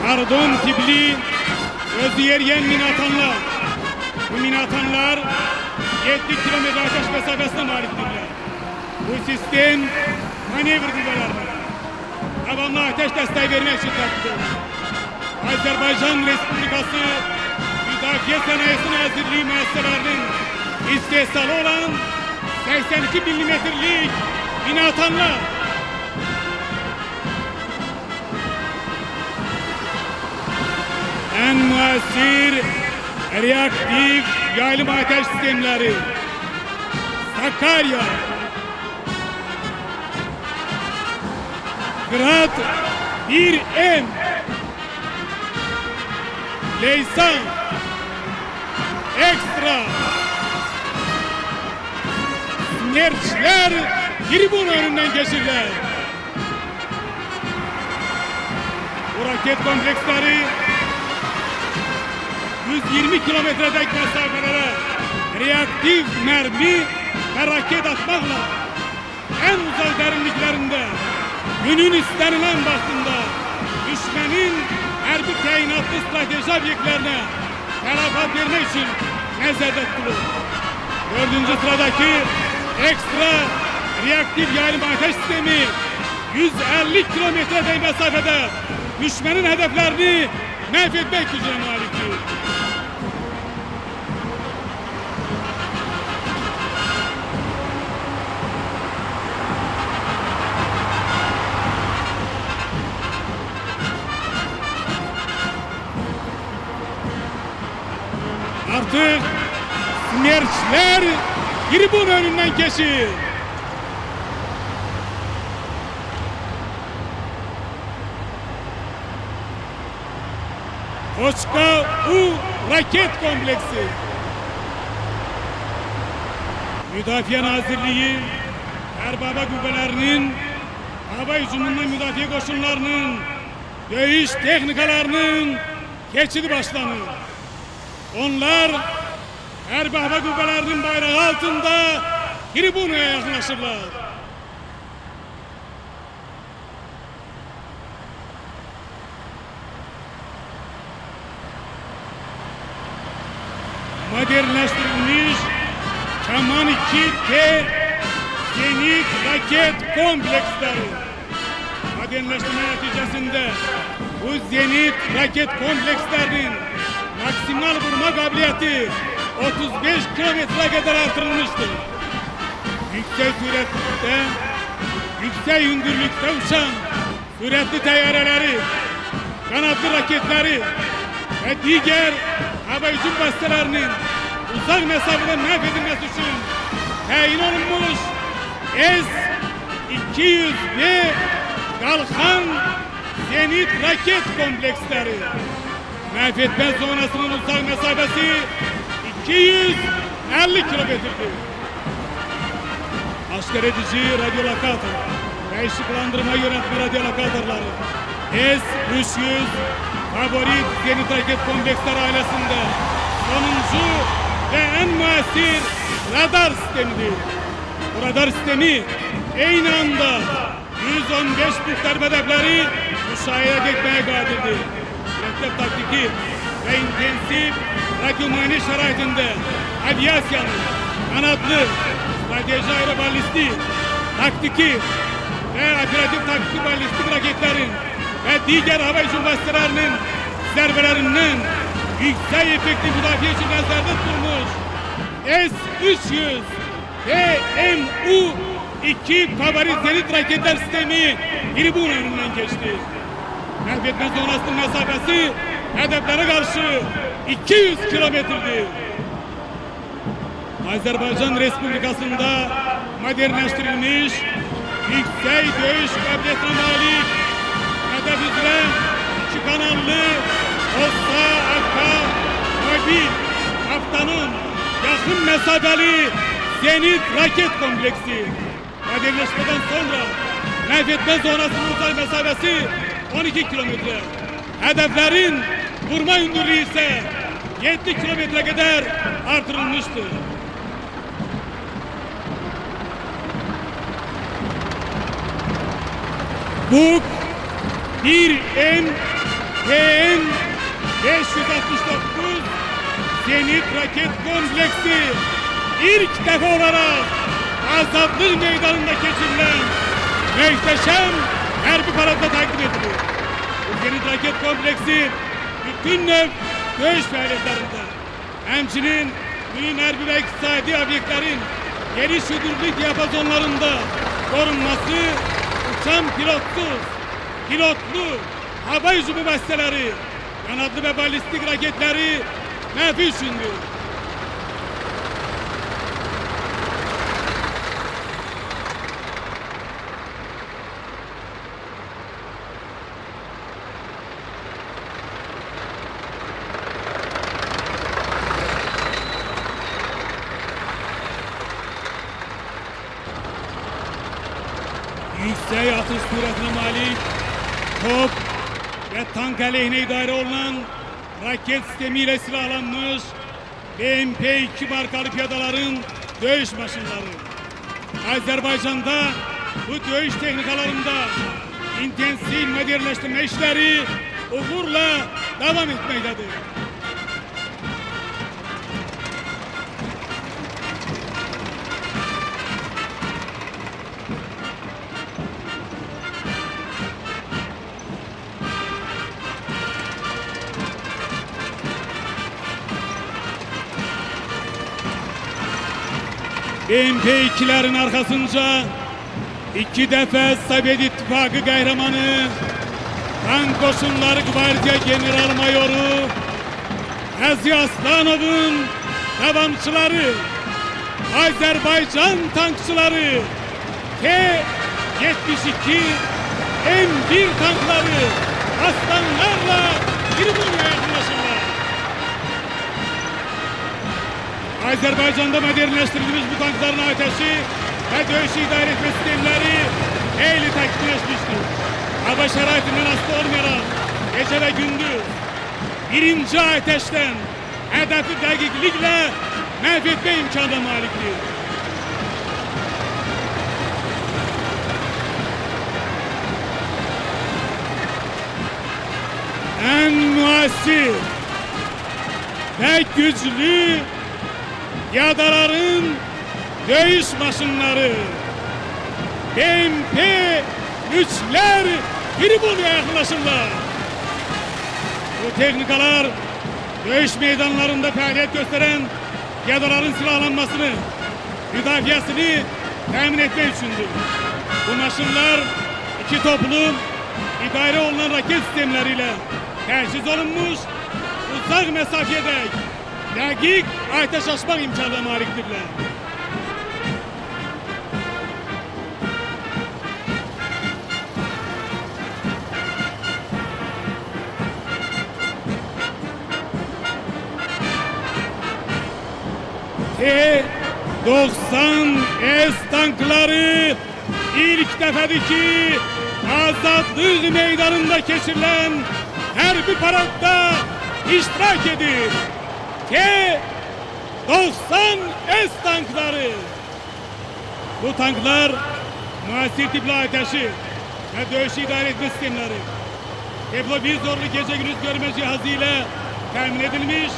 Kardon tipli özü yeriyen minatanlar. Bu minatanlar 7 kilometre ateş mesafesine maliktirler. Bu sistem manevr düzelerdir. Devamlı ateş desteği vermek için takiptir. Azerbaycan Respublikası Müdafiye Sanayisi'nin hazırlığı müesseselerinin istihsalı olan 82 milimetrelik minatanlar. En müessir reaktif yaylım ateş sistemleri Sakarya, Grad 1M, Leysan, Ekstra, Smerçler tribün önünden geçirler. Bu raket kompleksleri 120 kilometredeki mesafelere reaktif mermi ve raket atmakla en uzak derinliklerinde günün istenilen vaktinde düşmenin harbi teyinatlı strateji obyektlerine telafat vermek için nezarda tutulur. Dördüncü sıradaki ekstra reaktif yaylım ateş sistemi 150 kilometre mesafede düşmenin hedeflerini mahvetmek gücüne maliktir. Artık Smerçler tribün önünden geçir. Koçka U raket kompleksi. Müdafiye Nazırlığı, Erbaba Kuvvetleri'nin, hava hücumundan müdafiye koşullarının, dövüş teknikalarının geçidi başlanır. Onlar Harbi Hava Kuvvetleri'nin bayrağı altında tribüneye yaklaşırlar. Modernleştirilmiş Kaman 2T Zenit raket kompleksleri. Modernleştirme neticesinde bu Zenit raket komplekslerinin maksimal vurma kabiliyeti 35 kilometre kadar artırılmıştır. Yüksek süratte, yüksek hündürlükte uçan süratli teyyareleri, kanatlı raketleri ve diğer hava hücum vasıtalarının uzak mesafeden mahvedilmesi için tayin olunmuş S-200B kalkan zenit raket kompleksleri. Mahvetme zonasının uzak mesafesi 250 kilometredir. Aşkar edici radyolokatör ve ışıklandırma yönetme radyolokatörleri S-300 favorit zenit raket kompleksleri ailesinde sonuncu ve en müessir radar sistemidir. Bu radar sistemi aynı anda 115 muhtarip hedefleri müşahede etmeye kadirdir. Mürekkep taktiki ve intensif radyomani şeraitinde aviasyanın kanatlı, strateji ayrı balistik, taktiki ve operatif taktik balistik raketlerin ve diğer hava hücum vasıtalarının zərbələrindən yüksək effektiv müdafiə üçün nəzərdə tutulmuş S-300 PMU-2 favorit zenit raketler sistemi tribun önünden geçti. Məhv etmə zonasının mesafesi hedeflere karşı 200 kilometrdir. Azerbaycan Respublikası'nda modernleştirilmiş yüksek dövüş kabiliyetine malik hedef üzere 2 kanallı OSSA AK mobil haftanın yakın mesafeli zenit raket kompleksi modernleşmeden sonra məhv etmə zonasının uzay mesafesi 12 kilometre. Hedeflerin vurma hündürlüğü ise 7 kilometre kadar artırılmıştır. Bu 1M PN 569 zenit raket kompleksi ilk defa olarak Azadlık Meydanı'nda geçirilen muhteşem harbi paradda takdim edilir. Bu zenit raket kompleksi bütün növ dövüş faaliyetlerinde, hemçinin mühim harbi ve iktisadi obyektlerin geniş hüdürlük diyapazonlarında korunması, uçan pilotlu hava hücumu vasıtaları, kanatlı ve balistik raketleri menfi üçündür. Yüksek atış süratine malik top ve tank aleyhine idare olunan raket sistemiyle silahlanmış BMP-2 markalı piyadaların dövüş maşınları. Azerbaycan'da bu dövüş teknikalarında intensif modernleştirme işleri uğurla devam etmektedir. BMP-2'lerin arkasınca 2 defa Sovyet İttifakı kahramanı Tank Koşunları Gvardiya General Mayoru Gazi Aslanov'un devamçıları Azerbaycan tankçıları T-72 M1 tankları aslanlarla tribüne yakınlaşırlar. Azerbaycan'da modernleştirilmiş bu tankların ateşi ve dövüş idare etme sistemleri hayli takipleşmiştir. Hava şeraitinden hasta olmayarak gece ve gündüz birinci ateşten hedefi dakiklikle mahvetme imkanına maliktir. En müasir ve güçlü piyadaların dövüş maşınları BMP-3'ler tribüne yaklaşırlar. Bu teknikalar dövüş meydanlarında faaliyet gösteren piyadaların silahlanmasını, müdafiyasını temin etmek içindir. Bu maşınlar iki toplum idare olunan raket sistemleriyle teçhiz olunmuş, uzak mesafede dakik ateş açmak imkanına maliktirler. T-90S tankları ilk defedir ki Azadlık Meydanı'nda geçirilen harbi paradda iştirak edir. T-90S tankları. Bu tanklar muasir tipli ateşi ve dövüş idare etme sistemleri, teplovizorlu gece gündüz görme cihazı ile temin edilmiş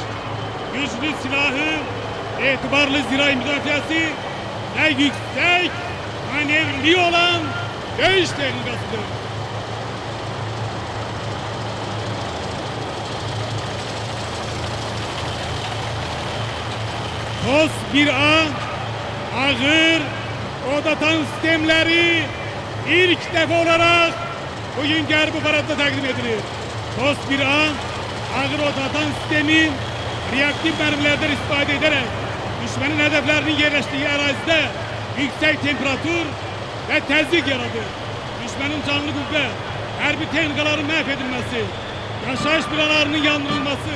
güçlü silahı etibarlı zirai müdafiası ve yüksek manevri olan dövüş tehlikasıdır. TOS 1A ağır odatan sistemleri ilk defa olarak bugün Gerbi Parad'da takdim edilir. TOS 1A ağır odatan sistemi reaktif mermilerden istifade ederek düşmanın hedeflerinin yerleştiği arazide yüksek temperatur ve tezik yaratır. Düşmanın canlı kuvve, harbi tehlikeların mahvedilmesi, yaşayış binalarının yandırılması,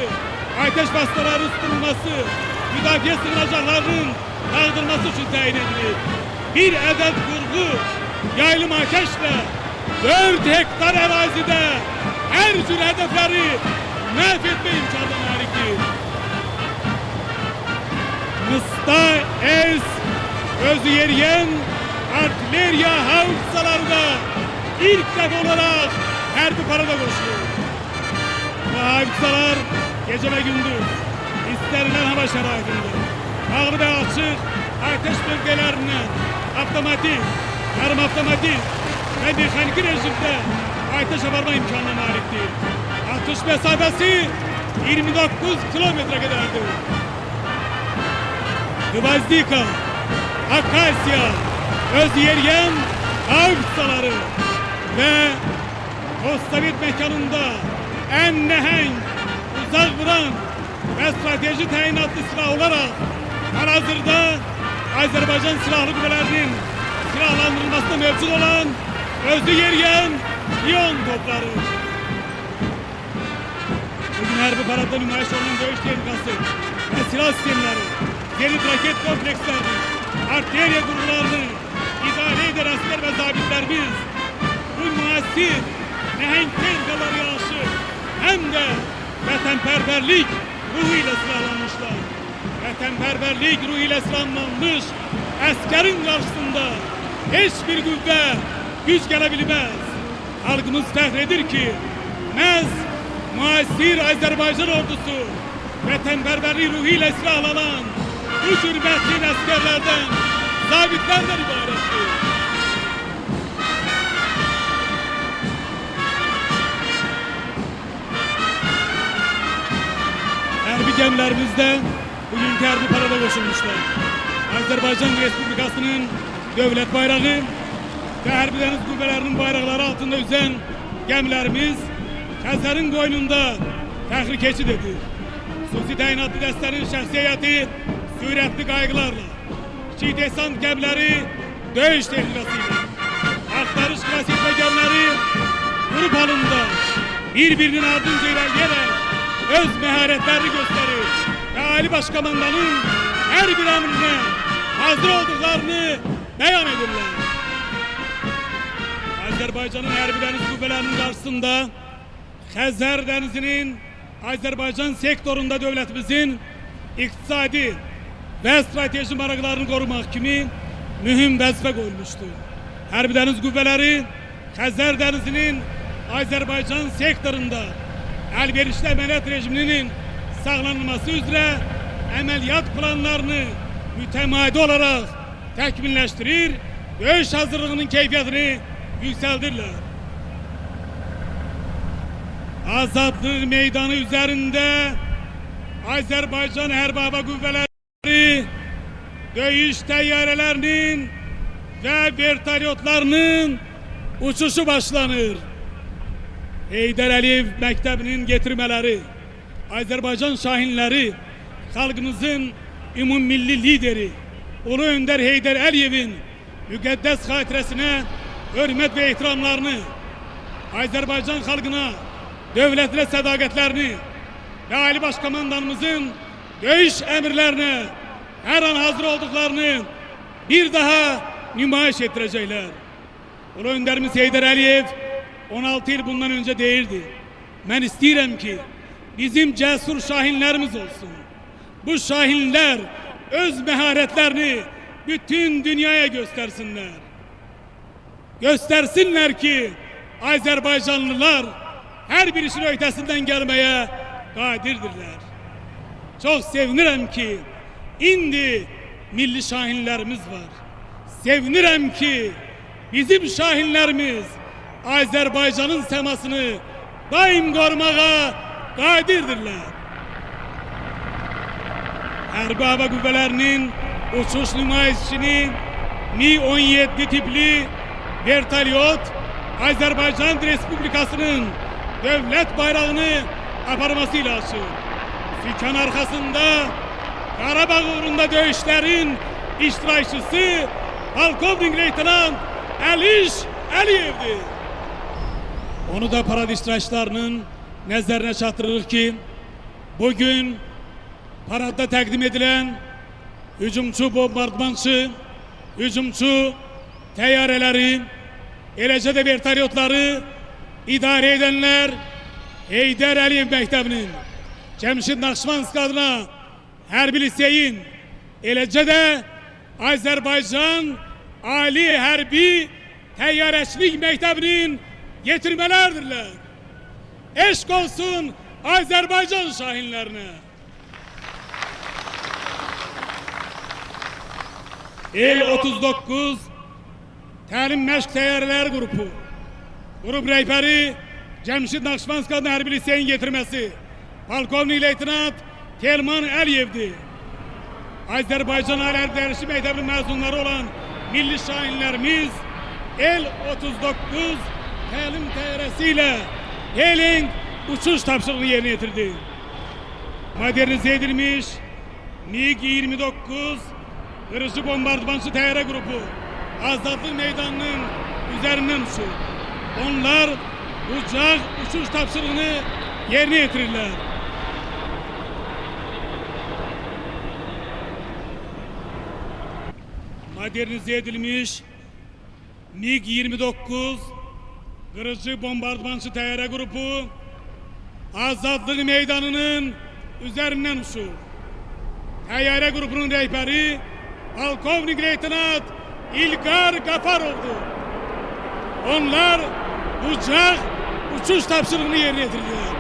ateş baskılarının tutulması, müdafiye sığınacaklarının dağıtılması için tayin edilir. Bir adet kurgu yaylım ateşle 4 hektar arazide her tür hedefleri mahvetme imkanına maliktir. Mısta ez özü yeriyen artilleriya havzalarında ilk defa olarak Harbi Parada koşuyor. Bu havzalar gece ve gündüz istenilen hava şeraitinde ağır ve açık ateş bölgelerine avtomatik, yarım avtomatik ve mekanik rejimde ateş yaparma imkanına maliktir. Atış mesafesi 29 kilometre kadardır. Gvazdika, Akasya, Özyeryen havzaları ve Kostabit mekanında en nehenk, uzak vuran ve strateji tayinatlı silah olarak halihazırda Azerbaycan Silahlı Kuvvetleri'nin silahlandırılmasında mevcut olan Özyeryen İyon topları. Bugün Harbi Parad'da nümayiş olan dövüş tehlikası ve silah sistemleri, zenit raket kompleksleri, artilleriye kurumlarını idare eden asker ve zabitlerimiz bu muasir nehenk tehlikeleri karşı hem de vatanperverlik ruhuyla silahlanmışlar. Vatanperverlik ruhuyla silahlanmış askerin karşısında hiçbir güvve güç gelebilmez. Halkımız fehredir ki mez muasir Azerbaycan ordusu vatanperverlik ruhuyla silahlanan bu tür metnin askerlerden, zabitlerden ibarettir. Harbi gemilerimizde bugünkü Harbi Parada koşulmuşlar. Azerbaycan Respublikası'nın devlet bayrağı ve Harbi Deniz Kuvvetleri'nin bayrakları altında yüzen gemilerimiz Xəzərin boynunda fəxri keçid edir. Xüsusi təyinatlı dəstənin şəxsiyyəti sürətli qayğılarla, kiçik desant gəmiləri döyüş texnikası ilə, axtarış klasiklə gəmiləri grup halında bir-birinin ardınca ilerleyerek öz məharətlərini göstərir və Ali Başkomandanın hər bir əmrinə hazır olduqlarını bəyan edirlər. Azerbaycan'ın Hərbi Dəniz Qüvvələrinin qarşısında Xəzər dənizinin Azerbaycan sektorunda devletimizin iktisadi ve strateji maraqlarını korumak kimi mühim vəzifə qoyulmuştur. Hərbi Dəniz Qüvvələri Xəzər dənizinin Azerbaycan sektorunda əlverişli əməliyyat rejiminin sağlanması üzrə əməliyyat planlarını mütəmadi olarak təkmilləşdirir, döyüş hazırlığının keyfiyyətini yükseltirler. Azadlık meydanı üzerinde Azerbaycan Hərbi Hava Qüvvələri döyüş teyyarelerinin ve vertolyotlarının uçuşu başlanır. Heydər Əliyev Məktəbinin getirmeleri, Azerbaycan şahinleri, halkımızın ümummilli lideri Ulu Önder Heydər Əliyev'in müqəddəs xatirəsinə hürmet ve ehtiramlarını, Azerbaycan halkına, devletine sadakatlerini ve Ali Başkomandanımızın dövüş emirlerine her an hazır olduklarını bir daha nümayiş ettirecekler. Ulu Önderimiz Heydər Əliyev 16 yıl bundan önce değildi. Ben isterim ki bizim cesur şahinlerimiz olsun. Bu şahinler öz meharetlerini bütün dünyaya göstersinler. Göstersinler ki Azerbaycanlılar her bir işin ötesinden gelmeye kadirdirler. Çok sevinirim ki indi milli şahinlerimiz var. Sevinirəm ki bizim şahinlerimiz Azerbaycan'ın semasını daim korumağa qadirdirlər. Hərbi hava qüvvələrinin uçuş nümayişçinin Mi-17 tipli vertolyot Azerbaycan Respublikası'nın devlet bayrağını aparmasıyla açır. Sükan arkasında Karabağ uğrunda dövüşlerin iştirakçısı Polkovnik Leytenant Əliş Əliyev'dir. Onu da parad iştirakçılarının nəzərinə çatdırır ki, bugün paradda təqdim edilen hücumçu bombardımançı, hücumçu teyyareleri, eləcə də vertolyotları idare edenler Heydər Əliyev Məktəbinin, Cəmşid Naxçıvanski adına hərbi liseyin, eləcə də Azərbaycan Ali Hərbi Təyyarəçilik Məktəbinin getirmələrdirlər. Eşq olsun Azərbaycan şahinlərinə. El-39 Təlim Məşq Təyyarələri Qrupu, Qrup rəhbəri Cəmşid Naxçıvanski adına hərbi liseyin getirməsi Polkovnik Leytenant Telman Əliyev'dir. Azərbaycan Ali Hərbi Təyyarəçilik Məktəbinin məzunları olan milli şahinlərimiz El-39 təlim təyyarəsi ilə Hailing uçuş tapşırığını yerine getirdi. Modernize edilmiş MiG-29 kırıcı bombardımançı təyyarə grubu Azadlıq Meydanı'nın üzerinden uçur. Onlar uçak uçuş tapşırığını yerine getirirler. Modernize edilmiş MiG-29 kırıcı bombardımançı təyyarə grubu Azadlıq Meydanı'nın üzerinden uçur. Təyyarə grubunun rəhbəri Polkovnik Leytenant İlqar Qafarov'dur. Onlar uçak uçuş tapşırığını yerine getirdiler.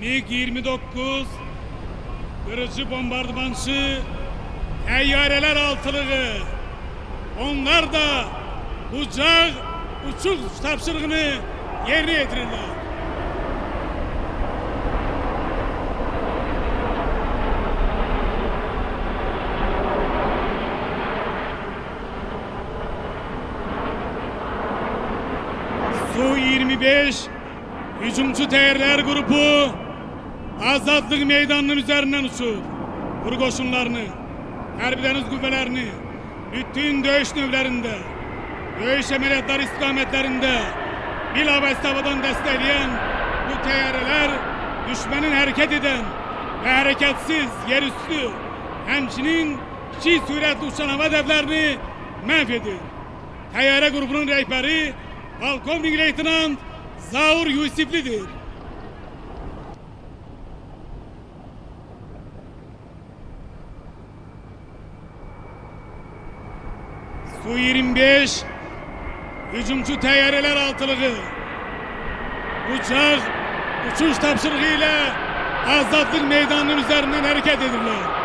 MiG-29 kırıcı bombardımançı teyyareler altılığı, onlar da uçak uçuş tapşırığını yerine getirirler. Su-25 hücumçu təyyarələr grubu Azadlıq Meydanı'nın üzerinden uçur. Vur koşunlarını, hərbi dəniz qüvvələrini, bütün döyüş növlərində, döyüş əməliyyatları istikametlərində bilavasitə havadan dəstəkleyen bu təyyarələr düşmənin hərəkət edən və hərəkətsiz yerüstü, həmçinin kiçik sürətli uçan hava hədəflərini məhv edir. Təyyarə qrubunun rəhbəri Polkovnik Leytenant Zaur Yusiflidir. Su-25 hücumçu teyyareler altılığı uçak uçuş tapşırığıyla Azadlıq Meydanı'nın üzerinden hareket edirler.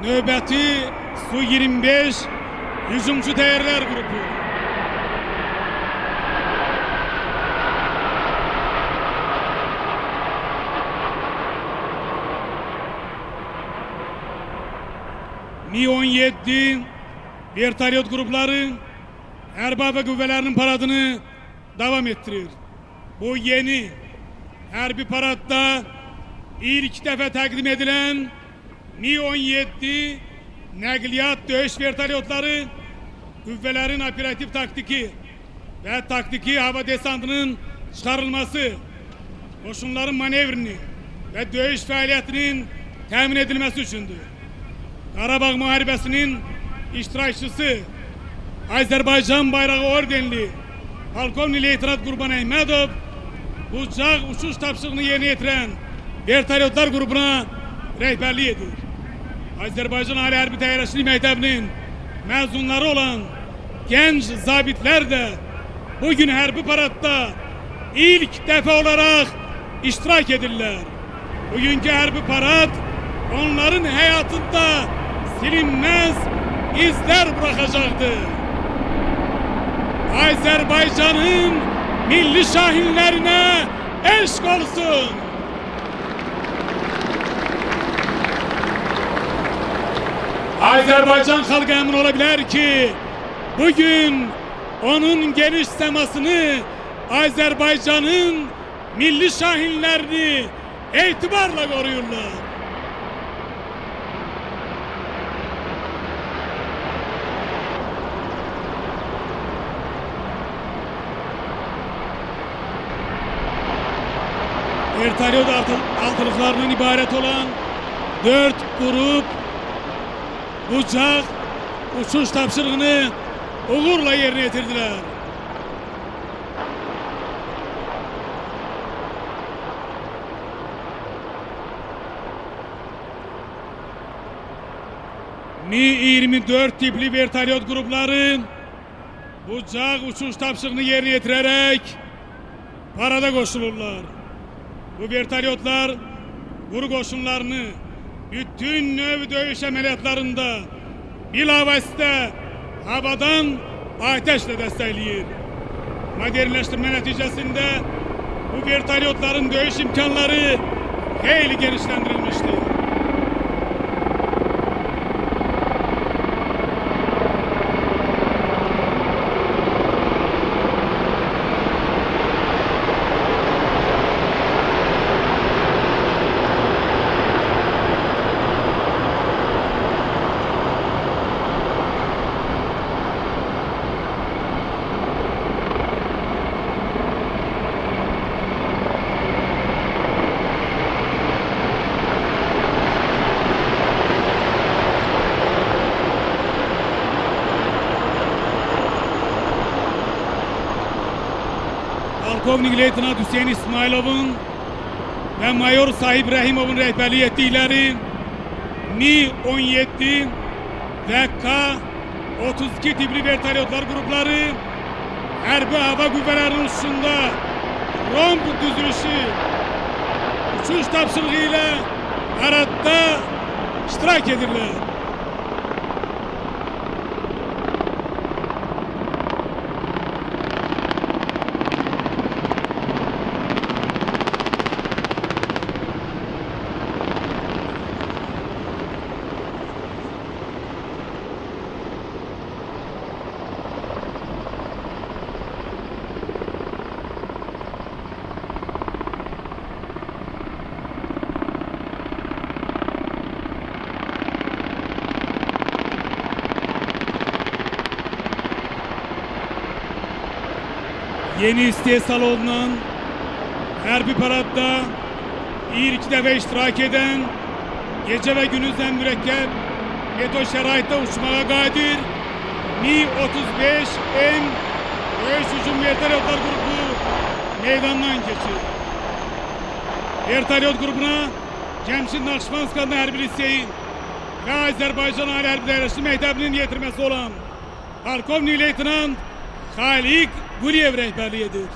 Növbəti Su-25 hücumçu təyyarələr qrupu. Mi-17 vertolyot grupları hərbi hava qüvvələrinin paradını davam ettirir. Bu yeni hərbi paradda ilk defa takdim edilen Mi-17 nəqliyyat döyüş vertolyotları qüvvələrin operativ taktiki ve taktiki hava desantının çıkarılması, koşunların manevrini ve döyüş faaliyetinin temin edilmesi üçündür. Qarabağ Müharibəsinin iştirakçısı Azerbaycan Bayrağı Ordenli Polkovnik Leytenant Qurban Əhmədov uçak uçuş tapşırığını yerine getiren vertolyotlar grubuna rehberlik edir. Azerbaycan Ali Hərbi Təyyarəçilik Məktəbinin mezunları olan genç zabitler de bugün hərbi paradda ilk defa olarak iştirak edirlər. Bugünkü hərbi parad onların hayatında silinmez izler bırakacaktır. Azerbaycan'ın milli şahinlerine eşk olsun. Azerbaycan halkı emin olabilir ki bugün onun geniş semasını Azerbaycan'ın milli şahinlerini itibarla koruyorlar. Vertolyot altılıklarından ibaret olan 4 grup uçak uçuş tapşırığını uğurla yerine getirdiler. Mi-24 tipli vertolyot grupları uçak uçuş tapşırığını yerine getirerek parada koşulurlar. Bu vertolyotlar vuru koşunlarını bütün növ dövüş ameliyatlarında bilavasite havadan ateşle destekleyir. Modernleştirme neticesinde bu vertolyotların dövüş imkanları hayli genişlendirilmiştir. Polkovnik Leytenant Hüseyin İsmailov'un ve Mayor Sahip Rahimov'un rehberliği ettikleri Mi-17 ve K-32 tipli vertolyotlar grupları Hərbi Hava Qüvvələrinin uçuşunda romb düzülüşü uçuş tapşırığıyla paradda iştirak edirlər. Yeni istihsal olunan hərbi paradda ilk defa iştirak eden gece ve gündüzden mürekkep meteor şeraitinde uçmaya kadir Mi-35M dövüş hücum vertolyotlar grubu meydandan geçir. Vertolyot grubuna Cemşid Nakşivanska'nın hərbi liseyi ve Azerbaycan Ali Hərbi Təyyarəçilik Məktəbinin yetirmesi olan Polkovnik Leytenant Xalik Quliyev rehberliği edir.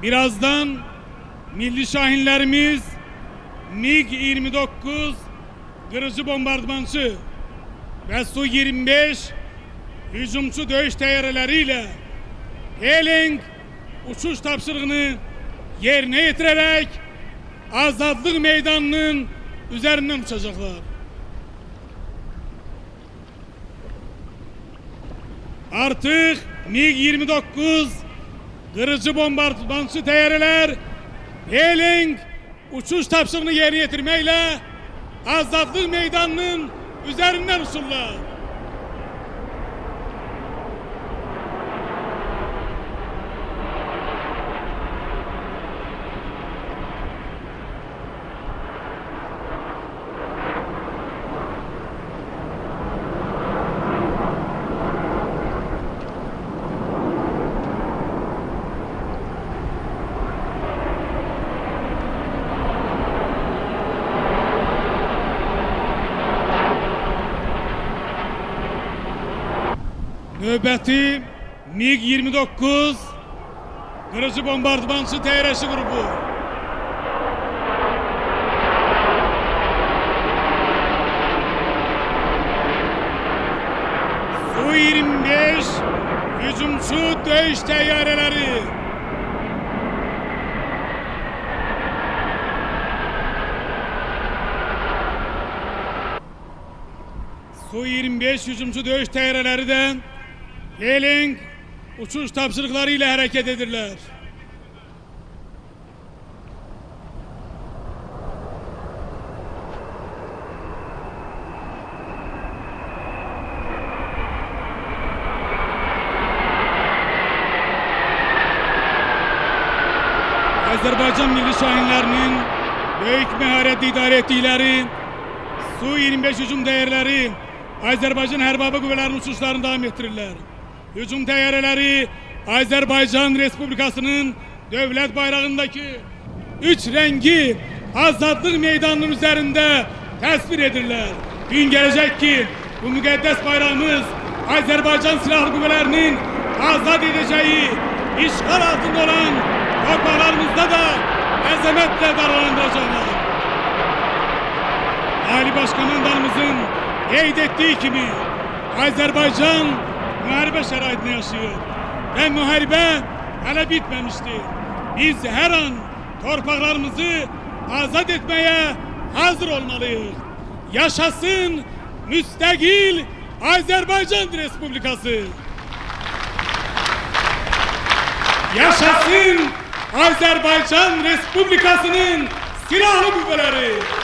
Birazdan milli şahinlerimiz MiG-29 kırıcı bombardımançı ve Su-25 hücumçu dövüş teyyareleriyle Helen uçuş tapşırığını yerine getirerek Azadlık Meydanı'nın üzerinden uçacaklar. Artık MiG-29 kırıcı bombardımançı teyyareler Helen uçuş tapşırığını yerine getirmeyle azadlık meydanının üzerinden uçurlar. Nöbeti MiG-29 Kırıcı Bombardımançı TRŞ grubu. Su-25 hücumcu dövüş teyyareleri. Su-25 hücumcu dövüş teyyareleri de Hailing uçuş tapşırıkları ile hareket edirler. Azerbaycan Milli Şahinlerinin büyük meharetli idare ettikleri Su-25 hücum değerleri Azerbaycan Hərbi Hava Qüvvələrinin uçuşlarını davam ettirirler. Hücum teyyareleri Azerbaycan Respublikası'nın devlet bayrağındaki 3 rengi azadlık meydanının üzerinde tasvir edirler. Gün gelecek ki bu müqəddəs bayrağımız Azerbaycan Silahlı Qüvvələrinin azad edeceği işgal altında olan torpaqlarımızda da əzəmətlə dalgalandıracaqlar. Ali Başkomandanımızın qeyd ettiği kimi Azerbaycan müharibə şəraitində yaşayır və müharibə hələ bitməmişdir. Biz hər an torpaqlarımızı azad etməyə hazır olmalıyıq. Yaşasın müstəqil Azerbaycan Respublikası. Yaşasın Azerbaycan Respublikası'nın silahlı qüvvələri.